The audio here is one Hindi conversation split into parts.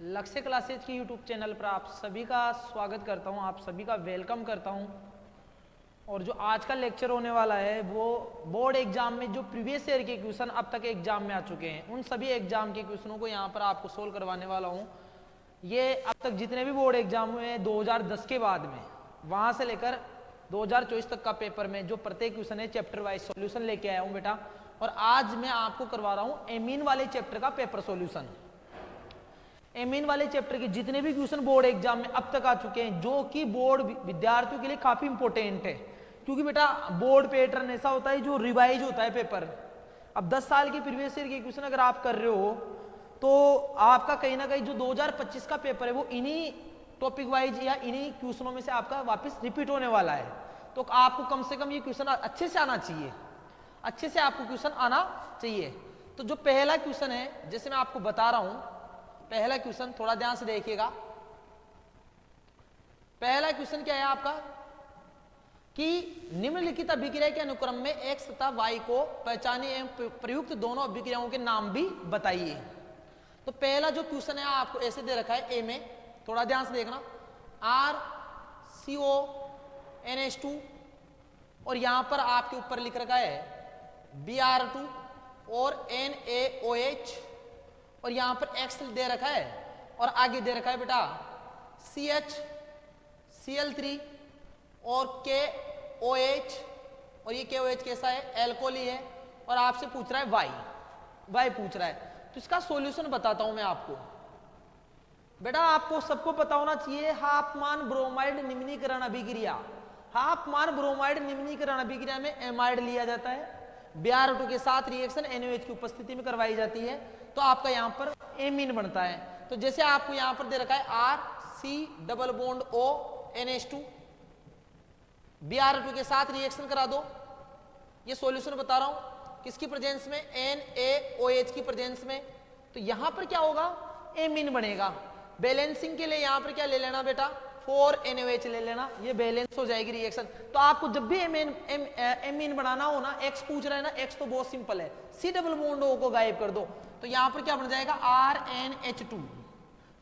लक्ष्य क्लासेज की यूट्यूब चैनल पर आप सभी का स्वागत करता हूं, आप सभी का वेलकम करता हूं। और जो आज का लेक्चर होने वाला है वो बोर्ड एग्जाम में जो प्रीवियस ईयर के क्वेश्चन अब तक एग्जाम में आ चुके हैं उन सभी एग्जाम के क्वेश्चनों को यहां पर आपको सोल्व करवाने वाला हूं। ये अब तक जितने भी बोर्ड एग्जाम हुए हैं 2010 के बाद में, वहां से लेकर 2024 तक का पेपर में जो प्रत्येक क्वेश्चन है चैप्टर वाइज सॉल्यूशन लेके आया हूं बेटा। और आज मैं आपको करवा रहा हूं एमीन वाले चैप्टर का पेपर सॉल्यूशन। एमीन वाले चैप्टर के जितने भी क्वेश्चन बोर्ड एग्जाम में अब तक आ चुके हैं जो कि बोर्ड विद्यार्थियों के लिए काफी इंपॉर्टेंट है, क्योंकि बेटा बोर्ड पैटर्न ऐसा होता है जो रिवाइज होता है पेपर। अब 10 साल के प्रीवियस ईयर के क्वेश्चन अगर आप कर रहे हो तो आपका कहीं ना कहीं जो 2025 का पेपर है वो इन्हीं टॉपिक वाइज या इन्हीं क्वेश्चनों में से आपका वापस रिपीट होने वाला है। तो आपको कम से कम ये क्वेश्चन अच्छे से आना चाहिए, अच्छे से आपको क्वेश्चन आना चाहिए। तो जो पहला क्वेश्चन है, जैसे मैं आपको बता रहा हूं, पहला क्वेश्चन थोड़ा ध्यान से देखिएगा। पहला क्वेश्चन क्या है आपका कि निम्नलिखित अभिक्रिया के अनुक्रम में x तथा y को पहचाने एवं प्रयुक्त दोनों अभिक्रियाओं के नाम भी बताइए। तो पहला जो क्वेश्चन है आपको ऐसे दे रखा है ए में, थोड़ा ध्यान से देखना, RCONH2 और यहां पर आपके ऊपर लिख रखा है Br2 और NaOH और यहां पर X दे रखा है और आगे दे रखा है बेटा CHCl3 और KOH और ये KOH कैसा है, एल्कोहली है। और आपसे पूछ रहा है Y पूछ रहा है। तो इसका सॉल्यूशन बताता हूं मैं आपको। बेटा आपको सबको पता होना चाहिए हाफमान ब्रोमाइड निम्नीकरण अभिक्रिया। हाफमान ब्रोमाइड निम्नीकरण अभिक्रिया में एमाइड लिया जाता है, Br2 के साथ रिएक्शन NaOH की उपस्थिति में करवाई जाती है, तो आपका यहां पर एमीन बनता है। तो जैसे आपको यहां पर दे रखा है RC≡ONH2, Br2 के साथ रिएक्शन करा दो। ये सॉल्यूशन बता रहा हूं किसकी प्रेजेंस में, NaOH की प्रेजेंस में। तो यहां पर क्या होगा, एमीन बनेगा। बैलेंसिंग के लिए यहां पर क्या ले लेना बेटा, 4NaOH ले लेना, ये बैलेंस हो जाएगी रिएक्शन। तो आपको जब भी एमीन बनाना हो ना, X पूछ रहा है ना, X तो बहुत सिंपल है, C≡O को गायब कर दो। तो यहां पर क्या बन जाएगा, RNH2,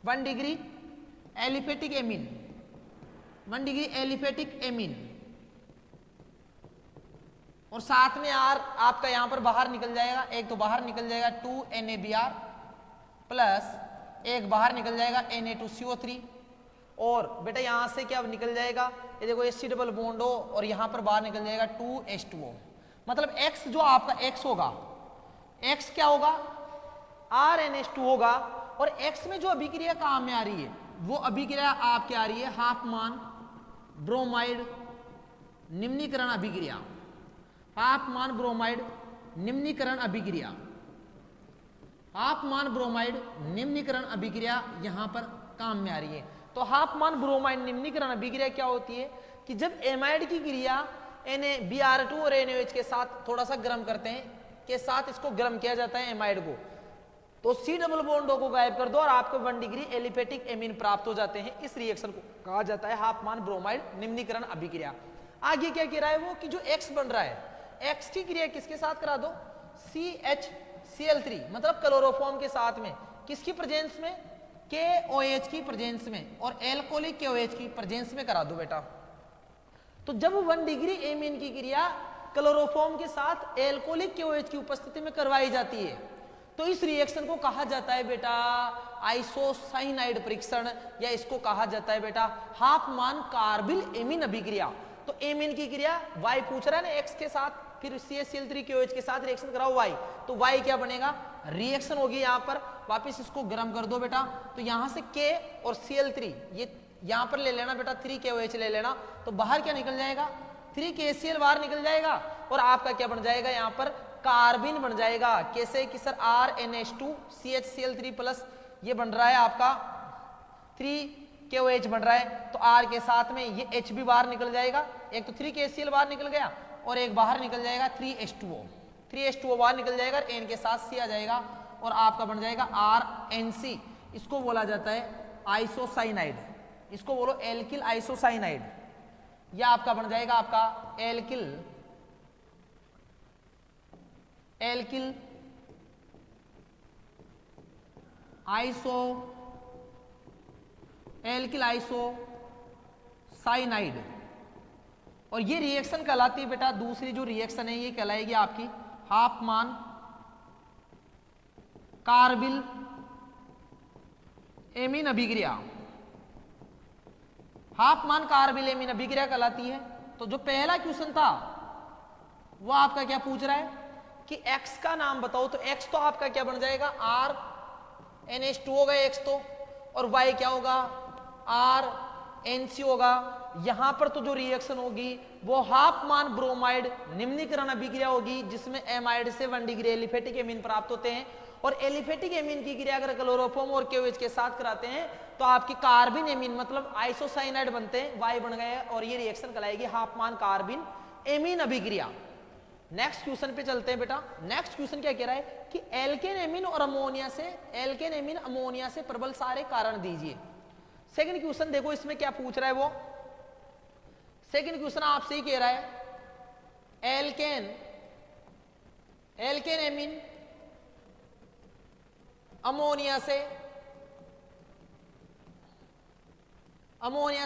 1 degree aliphatic amine, 1 degree aliphatic amine. और साथ में R आपका यहां पर बाहर निकल जाएगा, एक तो बाहर निकल जाएगा 2NaBr प्लस एक बाहर निकल जाएगा Na2CO3 और बेटा यहां से क्या निकल जाएगा, ये देखो H≡O और यहां पर बाहर निकल जाएगा 2H2O। मतलब X जो आपका X होगा, X क्या होगा, RNH2 होगा। और X में जो अभिक्रिया काम में आ रही है वो अभिक्रिया आपकी आ रही है हाफमान ब्रोमाइड निम्नीकरण अभिक्रिया। हाफमान ब्रोमाइड निम्नीकरण अभिक्रिया, हाफमान ब्रोमाइड निम्नीकरण अभिक्रिया यहां पर काम में आ रही है। तो हाफमान ब्रोमाइड निम्नीकरण अभिक्रिया क्या होती है कि जब एमाइड की क्रिया Br2 और NaOH के साथ थोड़ा सा गर्म करते हैं, के साथ इसको गर्म किया जाता है एमाइड को, तो C≡O को गायब कर दो और आपको 1 डिग्री एलिफेटिक एमीन प्राप्त हो जाते हैं। इस रिएक्शन को कहा जाता है हाफमान ब्रोमाइड निम्नीकरण अभिक्रिया। आगे क्या कह रहा है वो कि जो X बन रहा है, X की क्रिया किसके साथ करा दो, CHCl3 मतलब क्लोरोफॉर्म के साथ में, किसकी प्रेजेंस में, KOH की प्रेजेंस में और एल्कोहलिक KOH की प्रेजेंस में करा दो बेटा। तो जब 1 डिग्री एमीन की क्रिया क्लोरोफॉर्म के साथ एल्कोहलिक KOH की उपस्थिति में करवाई जाती है तो इस रिएक्शन को कहा जाता है बेटा आइसोसाइनाइड परीक्षण, या इसको कहा जाता है बेटा हाफमान कार्बिल एमीन अभिक्रिया। तो एमीन की क्रिया Y पूछ रहा है ना X के साथ, फिर CHCl3 KOH के साथ रिएक्शन कराओ Y, तो Y क्या बनेगा, रिएक्शन होगी यहां पर, वापस इसको गर्म कर दो बेटा। तो यहां से K और Cl3 ये यहां पर ले लेना बेटा, 3KOH ले लेना, तो बाहर क्या निकल जाएगा, 3KCl बाहर निकल जाएगा और आपका क्या बन जाएगा, यहां पर कार्बिन बन जाएगा। कैसे कि सर RNH2 CHCl3 प्लस ये बन रहा है आपका 3KOH बन रहा है, तो R के साथ में ये H भी बाहर निकल जाएगा, एक तो 3KCl बाहर निकल गया और एक बाहर निकल जाएगा 3H2O बाहर निकल जाएगा, N के साथ C आ जाएगा और आपका बन जाएगा RNC। इसको बोला जाता है आइसोसाइनाइड, इसको बोलो एल्किल आइसोसाइनाइड, या आपका बन जाएगा आपका एल्किल आइसो एल्किल आइसोसाइनाइड। और ये रिएक्शन कहलाती है बेटा, दूसरी जो रिएक्शन है ये कहलाएगी आपकी हाफमान कार्बिल एमीन अभिक्रिया। हाफमान कार्बिल एमीन अभिक्रिया कहलाती है। तो जो पहला क्वेश्चन था वो आपका क्या पूछ रहा है कि x का नाम बताओ, तो x तो आपका क्या बन जाएगा RNH2 होगा x तो, और y क्या होगा RNC होगा। यहां पर तो जो रिएक्शन होगी वो हाफमान ब्रोमाइड निम्नीकरण अभिक्रिया होगी, जिसमें एमाइड से 1 डिग्री एलिफेटिक एमीन प्राप्त होते हैं। और एलिफेटिक एमीन की क्रिया अगर क्लोरोफॉर्म और KOH के साथ कराते हैं तो आपकी कार्बिन एमीन मतलब आइसोसाइनाइड बनते हैं, Y बन गए, और ये रिएक्शन कहलाएगी हाफमान कार्बिन एमीन अभिक्रिया। नेक्स्ट क्वेश्चन पे चलते हैं बेटा। नेक्स्ट क्वेश्चन क्या कह रहा है कि एल्केन एमीन और अमोनिया से, एल्केन एमीन अमोनिया से प्रबल सारे कारण दीजिए। सेकंड क्वेश्चन देखो इसमें क्या पूछ रहा है वो। सेकंड क्वेश्चन आपसे ही कह रहा है एल्केन एमीन अमोनिया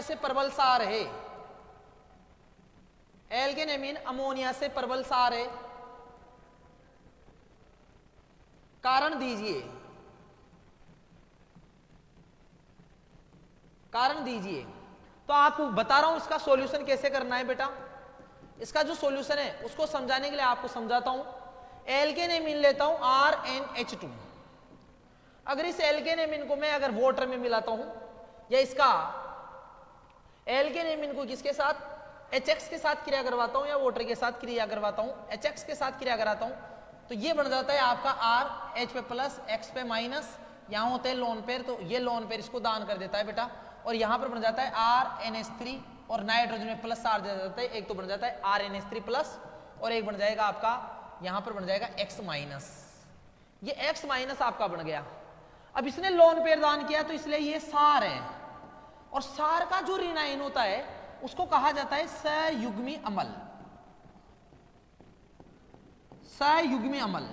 से प्रबल सार है। एल्केन एमीन अमोनिया से प्रबल सार है, कारण दीजिए, कारण दीजिए। तो आपको बता रहा हूं इसका सॉल्यूशन कैसे करना है बेटा। इसका जो सॉल्यूशन है उसको समझाने के लिए आपको समझाता हूं। एल्केन एमीन लेता हूं RNH2। अगर इस एल्केन एमीन को मैं अगर वाटर में मिलाता हूं, या इसका एल्केन एमीन को किसके साथ HX के साथ क्रिया करवाता हूं या वाटर के साथ क्रिया करवाता हूं, HX के साथ क्रिया कराता हूं, तो ये बन जाता है आपका R, H पे प्लस X पे माइनस, यहां होते हैं लोन पेयर, तो ये लोन पेयर इसको दान कर देता है बेटा। और यहां पर बन जाता है RNH3 और नाइट्रोजन में प्लस चार्ज दे जाता है, एक तो बन जाता है RNH3 प्लस और एक बन जाएगा आपका यहां पर बन जाएगा X माइनस। ये X माइनस आपका बन गया। अब इसने लोन पेयर दान किया तो इसलिए ये सार है, और सार का जो ऋण आयन होता है उसको कहा जाता है सयुग्मी अम्ल। सयुग्मी अम्ल।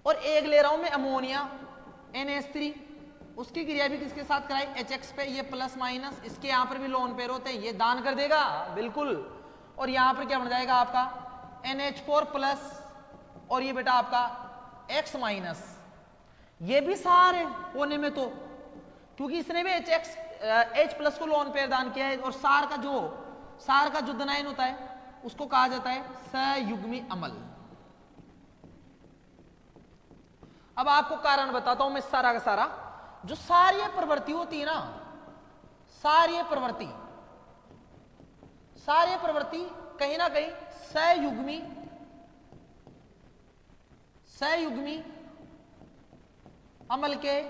और एक ले रहा हूं मैं अमोनिया NH3, उसकी क्रिया भी किसके साथ कराई HX पे, ये प्लस माइनस, इसके यहां पर भी लोन पेयर होते हैं, ये दान कर देगा बिल्कुल। और यहां पर क्या बन जाएगा आपका NH4 प्लस और ये बेटा आपका X माइनस। ये भी सार है होने में, तो क्योंकि इसने भी H प्लस को लोन पेयर दान किया है। और सार का जो धनायन होता है उसको कहा जाता है सयुग्मी अम्ल। अब आपको कारण बताता हूं मैं सारा का सारा। जो सारीय प्रवृत्ति होती है ना, सारीय प्रवृत्ति कहीं ना कहीं सयुग्मी अम्ल के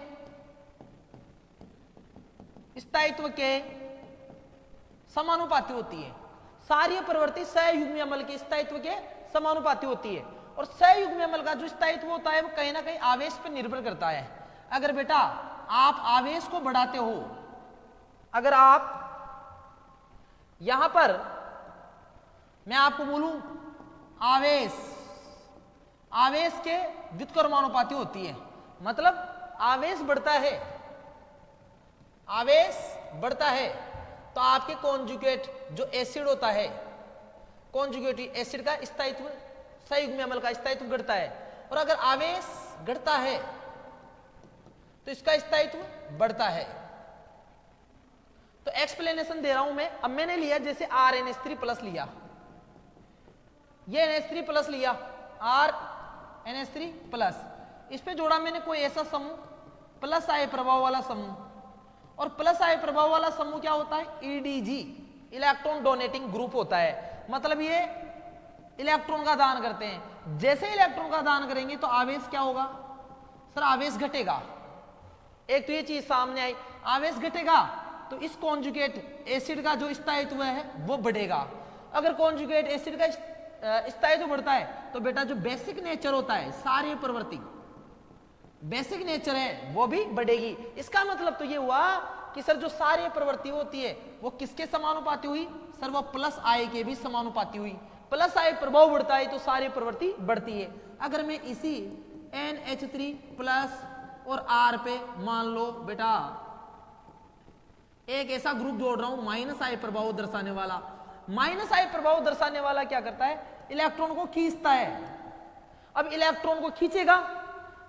स्थायित्व के समानुपाती होती है। सारीय प्रवृत्ति सयुग्मी अम्ल के स्थायित्व के समानुपाती होती है। और सयुग्मी अम्ल का जो स्थायित्व होता है वो कहीं ना कहीं आवेश पर निर्भर करता है। अगर बेटा आप आवेश को बढ़ाते हो, अगर आप यहां पर मैं आपको बोलूं आवेश के व्युत्क्रमानुपाती होती है, मतलब आवेश बढ़ता है तो आपके कॉन्जुगेट जो एसिड होता है, कॉन्जुगेट एसिड का स्थायित्व, सयुग्मी अम्ल का स्थायित्व घटता है। और अगर आवेश घटता है तो इसका स्थायित्व बढ़ता है। तो एक्सप्लेनेशन दे रहा हूं मैं। अब मैंने लिया जैसे RNH3 प्लस लिया, ये NH3 प्लस लिया, RNH3 प्लस, इस पे जोड़ा मैंने कोई ऐसा समूह प्लस आय प्रभाव वाला समूह। और प्लस आय प्रभाव वाला समूह क्या होता है EDG, इलेक्ट्रॉन डोनेटिंग ग्रुप होता है, मतलब ये इलेक्ट्रॉन का दान करते हैं। जैसे इलेक्ट्रॉन का दान करेंगे तो आवेश क्या होगा सर, आवेश घटेगा। एक तो ये चीज सामने आई, आवेश घटेगा तो इस कॉन्जुगेट एसिड का जो स्थायित्व है वो बढ़ेगा। अगर कॉन्जुगेट एसिड का स्थायित्व बढ़ता है तो बेटा जो बेसिक नेचर होता है, सारी प्रवृत्ति बेसिक नेचर है वो भी बढ़ेगी। इसका मतलब तो ये हुआ कि सर जो सारी प्रवृत्ति होती है वो किसके समानुपाती हुई सर, वो प्लस आय के भी समानुपाती हुई। प्लस आय प्रभाव बढ़ता है तो सारी प्रवृत्ति बढ़ती है। अगर मैं इसी NH3 प्लस और R पे मान लो बेटा एक ऐसा ग्रुप जोड़ रहा हूं माइनस आई प्रभाव दर्शाने वाला। माइनस आई प्रभाव दर्शाने वाला क्या करता है, इलेक्ट्रॉन को खींचता है। अब इलेक्ट्रॉन को खींचेगा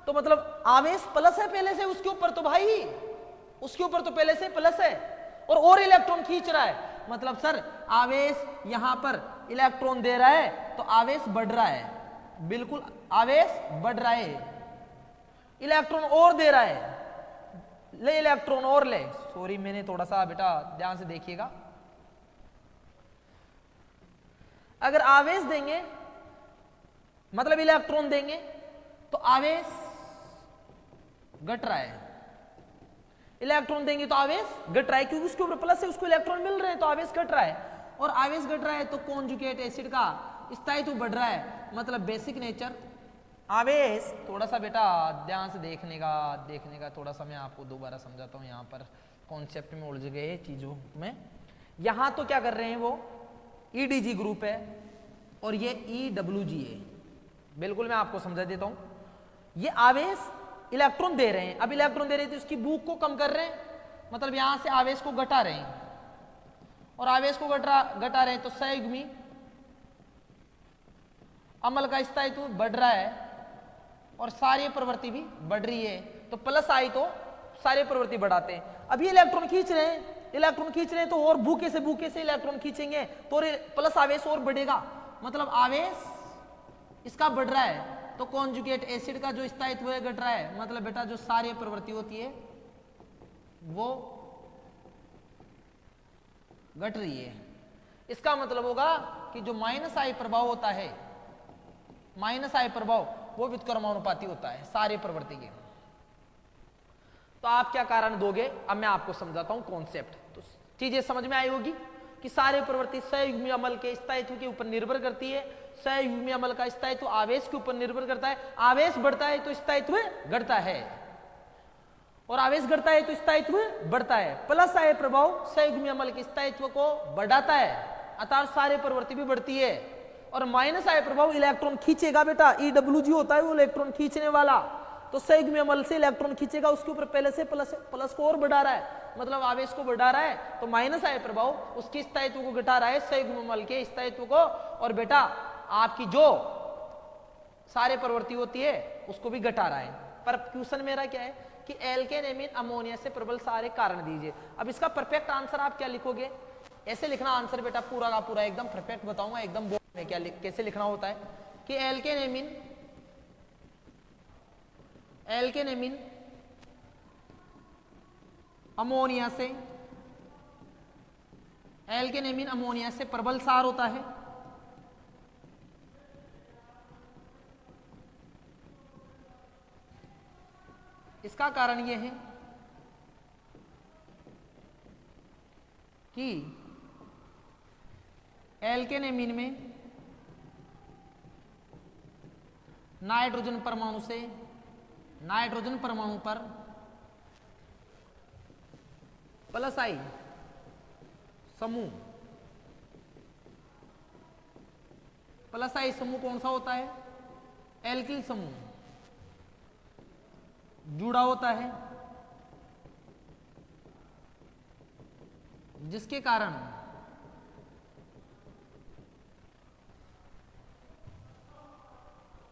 तो मतलब आवेश प्लस है पहले से उसके ऊपर, तो भाई उसके ऊपर तो पहले से प्लस है और इलेक्ट्रॉन खींच रहा है, मतलब सर आवेश यहां पर इलेक्ट्रॉन दे रहा है तो आवेश बढ़ रहा है, बिल्कुल आवेश बढ़ रहा है। इलेक्ट्रॉन और दे रहा है, ले इलेक्ट्रॉन और ले, सॉरी मैंने थोड़ा सा बेटा ध्यान से देखिएगा। अगर आवेश देंगे मतलब इलेक्ट्रॉन देंगे तो आवेश घट रहा है, इलेक्ट्रॉन देंगे तो आवेश घट रहा है, क्योंकि उसके ऊपर प्लस है, उसको इलेक्ट्रॉन मिल रहे हैं तो आवेश घट रहा है। और आवेश घट रहा है तो कॉन्जुगेट एसिड का स्थायित्व बढ़ रहा है, मतलब बेसिक नेचर। आवेश थोड़ा सा बेटा ध्यान से देखने का थोड़ा सा मैं आपको दोबारा समझाता हूँ, यहाँ पर कॉन्सेप्ट में उलझ गए चीजों में। यहाँ तो क्या कर रहे हैं वो ईडीजी ग्रुप है और ये ईडब्ल्यूजी है, बिल्कुल मैं आपको समझा देता हूँ। ये आवेश इलेक्ट्रॉन दे रहे हैं, अब इलेक्ट्रॉन दे रहे हैं तो उसकी भूख को कम कर रहे हैं, मतलब यहां से आवेश को घटा रहे हैं, और आवेश को घटा रहे हैं तो संयुग्मी अम्ल का स्थायित्व बढ़ रहा है और सारी प्रवृत्ति भी बढ़ रही है, तो प्लस आई तो सारी प्रवृत्ति बढ़ाते हैं। अभी इलेक्ट्रॉन खींच रहे हैं तो और भूखे से इलेक्ट्रॉन खींचेंगे तो प्लस आवेश और बढ़ेगा, मतलब आवेश इसका बढ़ रहा है तो कॉन्जुगेट एसिड का जो स्थायित्व है घट रहा है, मतलब बेटा जो सारी प्रवृत्ति होती है वो घट रही है। इसका मतलब होगा कि जो माइनस आई प्रभाव होता है, माइनस आई प्रभाव वो व्युत्क्रमानुपाती होता है सारी प्रवृत्ति के। तो आप क्या कारण दोगे, अब मैं आपको समझाता हूं कॉन्सेप्ट, तो चीजें समझ में आई होगी कि सारी प्रवृत्ति संयुग्मी अम्ल के स्थायित्व के ऊपर निर्भर करती है। संयुग्मी अम्ल का स्थायित्व आवेश के ऊपर निर्भर करता है, आवेश बढ़ता है तो स्थायित्व घटता है, और आवेश घटता है तो स्थायित्व बढ़ता है। प्लस आय प्रभाव संयुग्मी अम्ल के स्थायित्व को बढ़ाता है, अर्थात सारी प्रवृत्ति भी बढ़ती है। और माइनस आय प्रभाव इलेक्ट्रॉन खींचेगा बेटा, ईडब्ल्यूजी होता है वो इलेक्ट्रॉन खींचने वाला, तो संयुग्मी अम्ल से इलेक्ट्रॉन खींचेगा, उसके ऊपर पहले से प्लस को और बढ़ा रहा है, मतलब आवेश को बढ़ा रहा है, तो माइनस आय प्रभाव उसके स्थायित्व को घटा रहा है, संयुग्मी अम्ल के स्थायित्व को। और बेटा आपकी जो सारे प्रवृत्ति होती है उसको भी घटा रहा है। पर क्वेश्चन मेरा क्या है कि एल्केन एमीन अमोनिया से प्रबल सारे कारण दीजिए। अब इसका परफेक्ट आंसर आप क्या लिखोगे, ऐसे लिखना आंसर बेटा पूरा का पूरा एकदम परफेक्ट बताऊंगा, एकदम बोर्ड में क्या कैसे लिखना होता है कि एल्केन एमीन अमोनिया से प्रबल सार होता है। इसका कारण यह है कि एल्केन एमीन में नाइट्रोजन परमाणु पर प्लस आई समूह कौन सा होता है, एल्किल समूह जुड़ा होता है, जिसके कारण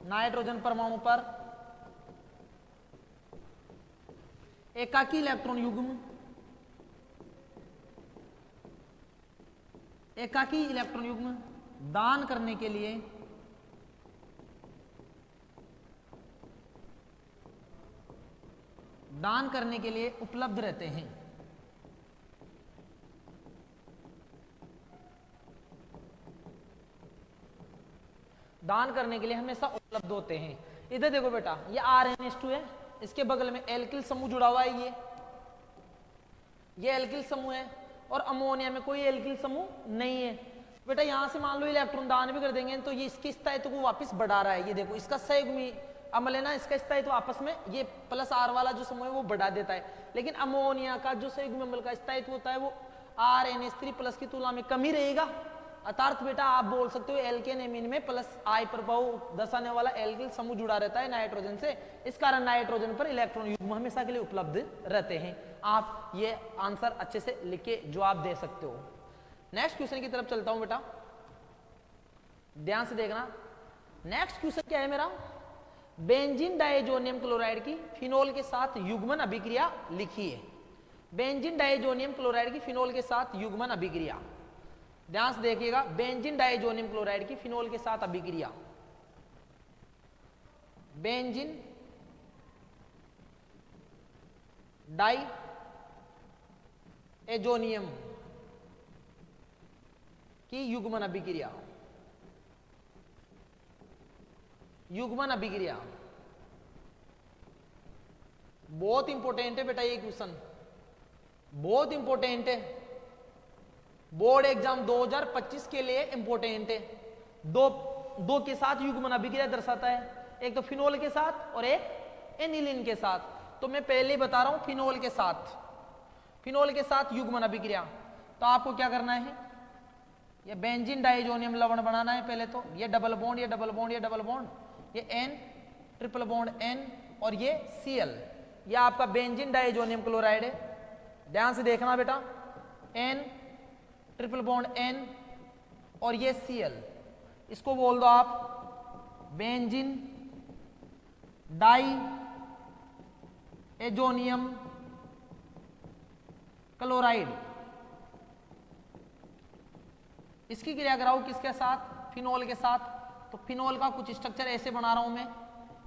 नाइट्रोजन परमाणु पर एकाकी इलेक्ट्रॉन युग्म दान करने के लिए उपलब्ध रहते हैं। दान करने के लिए हमेशा उपलब्ध होते हैं। इधर देखो बेटा, ये RnH2 है, इसके बगल में एल्किल समूह जुड़ा हुआ है, ये एल्किल समूह है, और अमोनिया में कोई एल्किल समूह नहीं है। बेटा यहां से मान लो इलेक्ट्रॉन दान भी कर देंगे तो ये इसके स्थायित्व को वापस बढ़ा रहा है। ये देखो इसका संयुग्मी अम्ल है ना, इसका स्थायित्व आपस में ये प्लस R वाला जो समूह है वो बढ़ा देता है, लेकिन अमोनिया का जो संयुग्मी अम्ल का स्थायित्व होता है वो RnH3 प्लस की तुलना में कम ही रहेगा, अर्थात बेटा आप बोल सकते हो एल्केन एमीन में प्लस आई प्रभाव 10 आने वाला एल्किल समूह जुड़ा रहता है नाइट्रोजन से, इस कारण नाइट्रोजन पर इलेक्ट्रॉन युग्म हमेशा के लिए उपलब्ध रहते हैं। आप ये आंसर अच्छे से लिख के जवाब दे सकते हो। नेक्स्ट क्वेश्चन की तरफ चलता हूं बेटा, ध्यान से देखना। नेक्स्ट क्वेश्चन क्या है मेरा, बेंजीन डाइजोनियम क्लोराइड की फिनोल के साथ युग्मन अभिक्रिया लिखिए। बेंजीन डाइजोनियम क्लोराइड की फिनोल के साथ युग्मन अभिक्रिया, ध्यान से देखिएगा। बेंजीन डाइजोनियम क्लोराइड की फिनोल के साथ अभिक्रिया, बेंजीन डाई एजोनियम की युग्मन अभिक्रिया, युग्मन अभिक्रिया बहुत इंपॉर्टेंट है बेटा, ये क्वेश्चन बहुत इंपॉर्टेंट है, बोर्ड एग्जाम 2025 के लिए इंपॉर्टेंट है। दो के साथ युग्मन अभिक्रिया दर्शाता है, एक तो फिनोल के साथ और एक एनिलीन के साथ। तो मैं पहले बता रहा हूं फिनोल के साथ, फिनोल के साथ युग्मन अभिक्रिया। तो आपको क्या करना है, ये बेंजीन डाइजोनियम लवण बनाना है पहले तो, ये डबल बॉन्ड, ये डबल बॉन्ड, ये डबल बॉन्ड, ये एन ट्रिपल बॉन्ड एन और ये Cl, ये आपका बेंजीन डाइजोनियम क्लोराइड है। ध्यान से देखना बेटा, एन ट्रिपल बॉन्ड एन और ये Cl, इसको बोल दो आप बेंजीन डाई एजोनियम क्लोराइड। इसकी क्रिया कराओ किसके साथ, फिनोल के साथ। तो फिनोल का कुछ स्ट्रक्चर ऐसे बना रहा हूं मैं,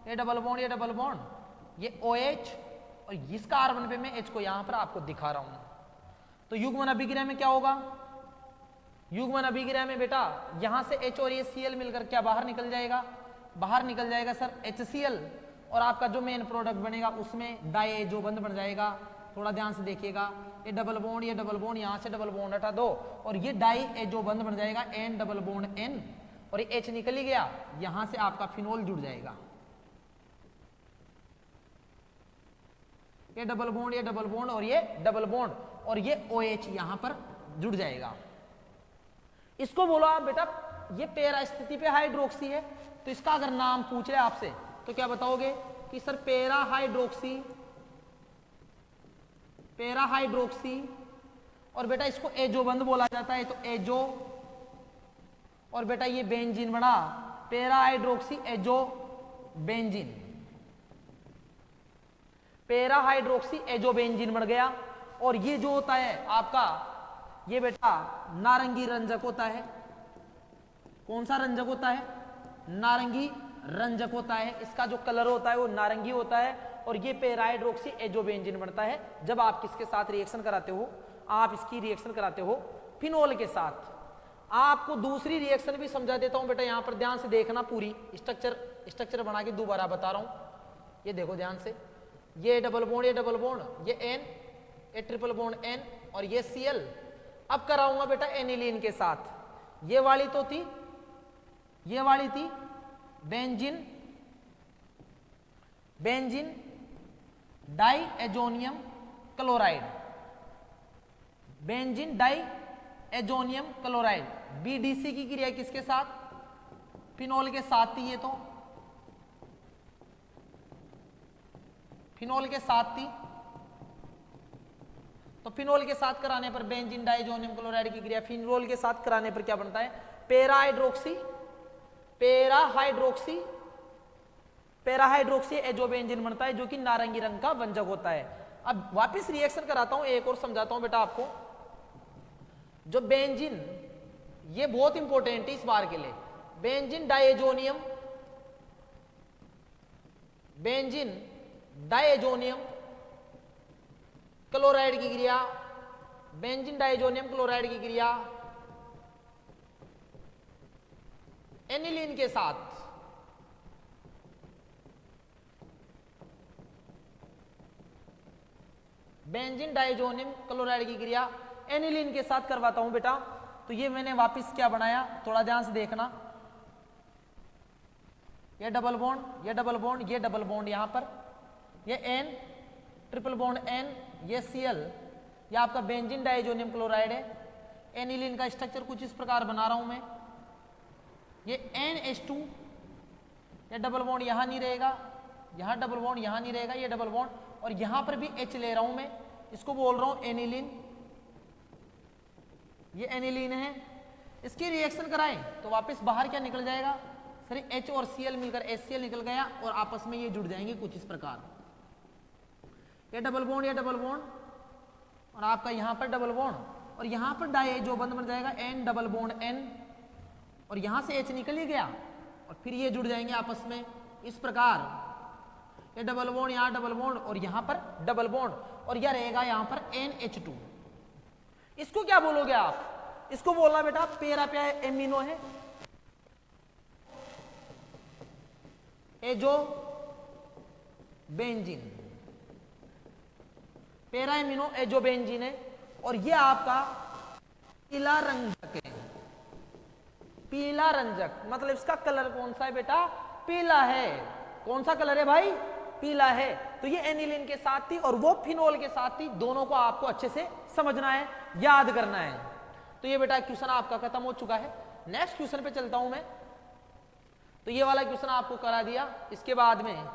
ये डबल बॉन्ड, ये डबल बॉन्ड, ये OH और इस कार्बन पे मैं H को यहां पर आपको दिखा रहा हूं। तो युग्मन अभिक्रिया में क्या होगा, युग्मन अभिक्रिया में बेटा यहां से H और ये Cl मिलकर क्या बाहर निकल जाएगा, बाहर निकल जाएगा सर HCl, और आपका जो मेन प्रोडक्ट बनेगा उसमें डाई जो बंद बन जाएगा। थोड़ा ध्यान से देखिएगा, ये डबल बॉन्ड, ये डबल बॉन्ड, यहां से डबल बॉन्ड हटा दो और ये डाई एजो बंद बन जाएगा, एन डबल बॉन्ड एन, और ये H निकल ही गया, यहां से आपका फिनोल जुड़ जाएगा। ये डबल बॉन्ड, ये डबल बॉन्ड और ये डबल बॉन्ड और ये OH यहां पर जुड़ जाएगा। इसको बोलो आप बेटा, ये पैरा स्थिति पे हाइड्रोक्सी है, तो इसका अगर नाम पूछ रहे आपसे तो क्या बताओगे कि sir para hydroxy, para hydroxy, और बेटा इसको एजो बंद बोला जाता है, तो एजो, और बेटा ये बेंजीन बना para hydroxy azo benzene, para hydroxy azo benzene बन गया। और ये जो होता है आपका, ये बेटा नारंगी रंजक होता है। कौन सा रंजक होता है, नारंगी रंजक होता है, इसका जो कलर होता है वो नारंगी होता है। और ये पैरा हाइड्रोक्सी एजो बेंजीन बनता है जब आप किसके साथ रिएक्शन कराते हो, आप इसकी रिएक्शन कराते हो फिनोल के साथ। आपको दूसरी रिएक्शन भी समझा देता हूं बेटा, यहां पर ध्यान से देखना, पूरी स्ट्रक्चर बना के दोबारा बता रहा हूं। ये देखो ध्यान से, ये डबल बॉन्ड, ये डबल बॉन्ड, ये एन, ये ट्रिपल बॉन्ड एन और ये Cl। अब कराऊंगा बेटा एनिलीन के साथ। ये वाली तो थी, ये वाली थी benzene, benzene diazonium chloride, benzene diazonium chloride. BDC की क्रिया किसके साथ, फिनोल के साथ थी, ये तो फिनोल के साथ थी। तो फिनोल के साथ कराने पर बेंजीन डाइजोनियम क्लोराइड की क्रिया फिनोल के साथ कराने पर क्या बनता है, para hydroxy, para hydroxy, para hydroxy azo benzene बनता है, जो कि नारंगी रंग का व्यंजक होता है। अब वापस रिएक्शन कराता हूं, एक और समझाता हूं बेटा आपको। जो बेंजीन, ये बहुत इंपॉर्टेंट है इस बार के लिए, benzene diazonium, benzene diazonium chloride की क्रिया, बेंजीन डाइएजोनियम क्लोराइड की क्रिया एनिलीन के साथ, बेंजीन डाइएजोनियम क्लोराइड की क्रिया एनिलीन के साथ करवाता हूं बेटा। तो ये मैंने वापस क्या बनाया, थोड़ा ध्यान से देखना, ये डबल बॉन्ड, ये डबल बॉन्ड, ये डबल बॉन्ड, यहां पर ये एन ट्रिपल बॉन्ड एन, ये Cl, ये आपका बेंजीन डाइएजोनियम क्लोराइड है। एनिलीन का स्ट्रक्चर कुछ इस प्रकार बना रहा हूं मैं। ये NH2, ये डबल बॉन्ड यहां नहीं रहेगा, यहां डबल बॉन्ड यहां नहीं रहेगा, ये डबल बॉन्ड, और यहां पर भी H ले रहा हूं मैं, इसको बोल रहा हूं एनिलीन। ये एनिलीन है, इसकी रिएक्शन कराएं तो वापस बाहर क्या निकल जाएगा सर, H और Cl मिलकर HCl निकल गया और आपस में ये जुड़ जाएंगे कुछ इस प्रकार। ये डबल बॉन्ड, ये डबल बॉन्ड, और आपका यहां पर डबल बॉन्ड, और यहां पर डाई जो बंद बन जाएगा N डबल बॉन्ड N, और यहां से H निकल ही गया और फिर ये जुड़ जाएंगे आपस में इस प्रकार। ये डबल बॉन्ड, यहां डबल बॉन्ड, और यहां पर डबल बॉन्ड, और यह रहेगा यहां पर NH2। इसको क्या बोलोगे आप? इसको बोलना बेटा पेरा पे एमिनो है, एजो बेंजीन, पेरा एमिनो एजो बेंजीन है, और ये आपका पीला रंजक है। पीला रंजक मतलब इसका कलर कौन सा है बेटा? पीला है। कौन सा कलर है भाई? पीला है। तो ये एनिलीन के साथ थी और वो फिनोल के साथ थी, दोनों को आपको अच्छे से समझना है, याद करना है। तो ये बेटा क्वेश्चन आपका खत्म हो चुका है। नेक्स्ट क्वेश्चन पे चलता हूं मैं। तो ये वाला क्वेश्चन आपको करा दिया, इसके बाद में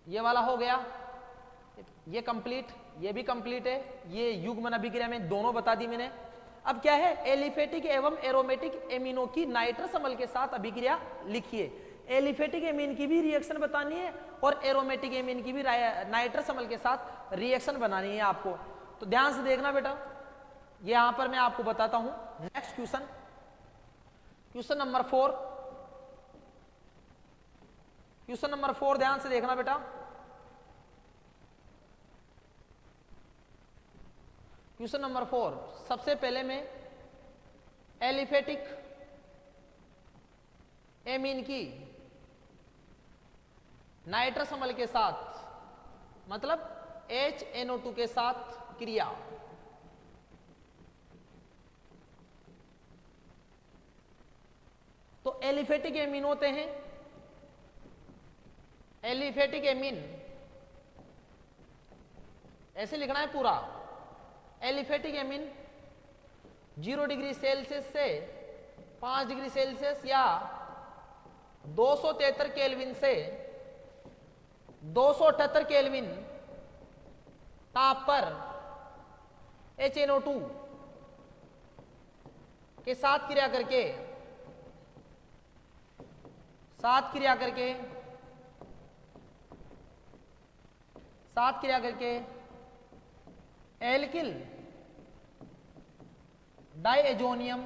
ये वाला हो गया, ये कंप्लीट, ये भी कंप्लीट है, ये युग्मन अभिक्रिया में दोनों बता दी मैंने। अब क्या है? एलिफेटिक एवं एरोमेटिक एमिनो की नाइट्रस अम्ल के साथ अभिक्रिया लिखिए। एलिफेटिक एमीन की भी रिएक्शन बतानी है और एरोमेटिक एमीन की भी नाइट्रस अम्ल के साथ रिएक्शन बनानी है आपको। तो ध्यान से देखना बेटा, ये यहां पर मैं आपको बताता हूं। Next question, question number 4, question number 4 ध्यान से देखना बेटा। क्वेश्चन नंबर 4, सबसे पहले मैं एलिफेटिक एमीन की नाइट्रस अम्ल के साथ मतलब HNO2 के साथ क्रिया, तो एलिफेटिक एमीन होते हैं, एलिफेटिक एमीन ऐसे लिखना है पूरा। एलिफेटिक एमीन 0 डिग्री सेल्सियस से 5 डिग्री सेल्सियस या 273 केल्विन से 278 केल्विन ताप पर HNO2 के साथ क्रिया करके एल्किल डाइएजोनियम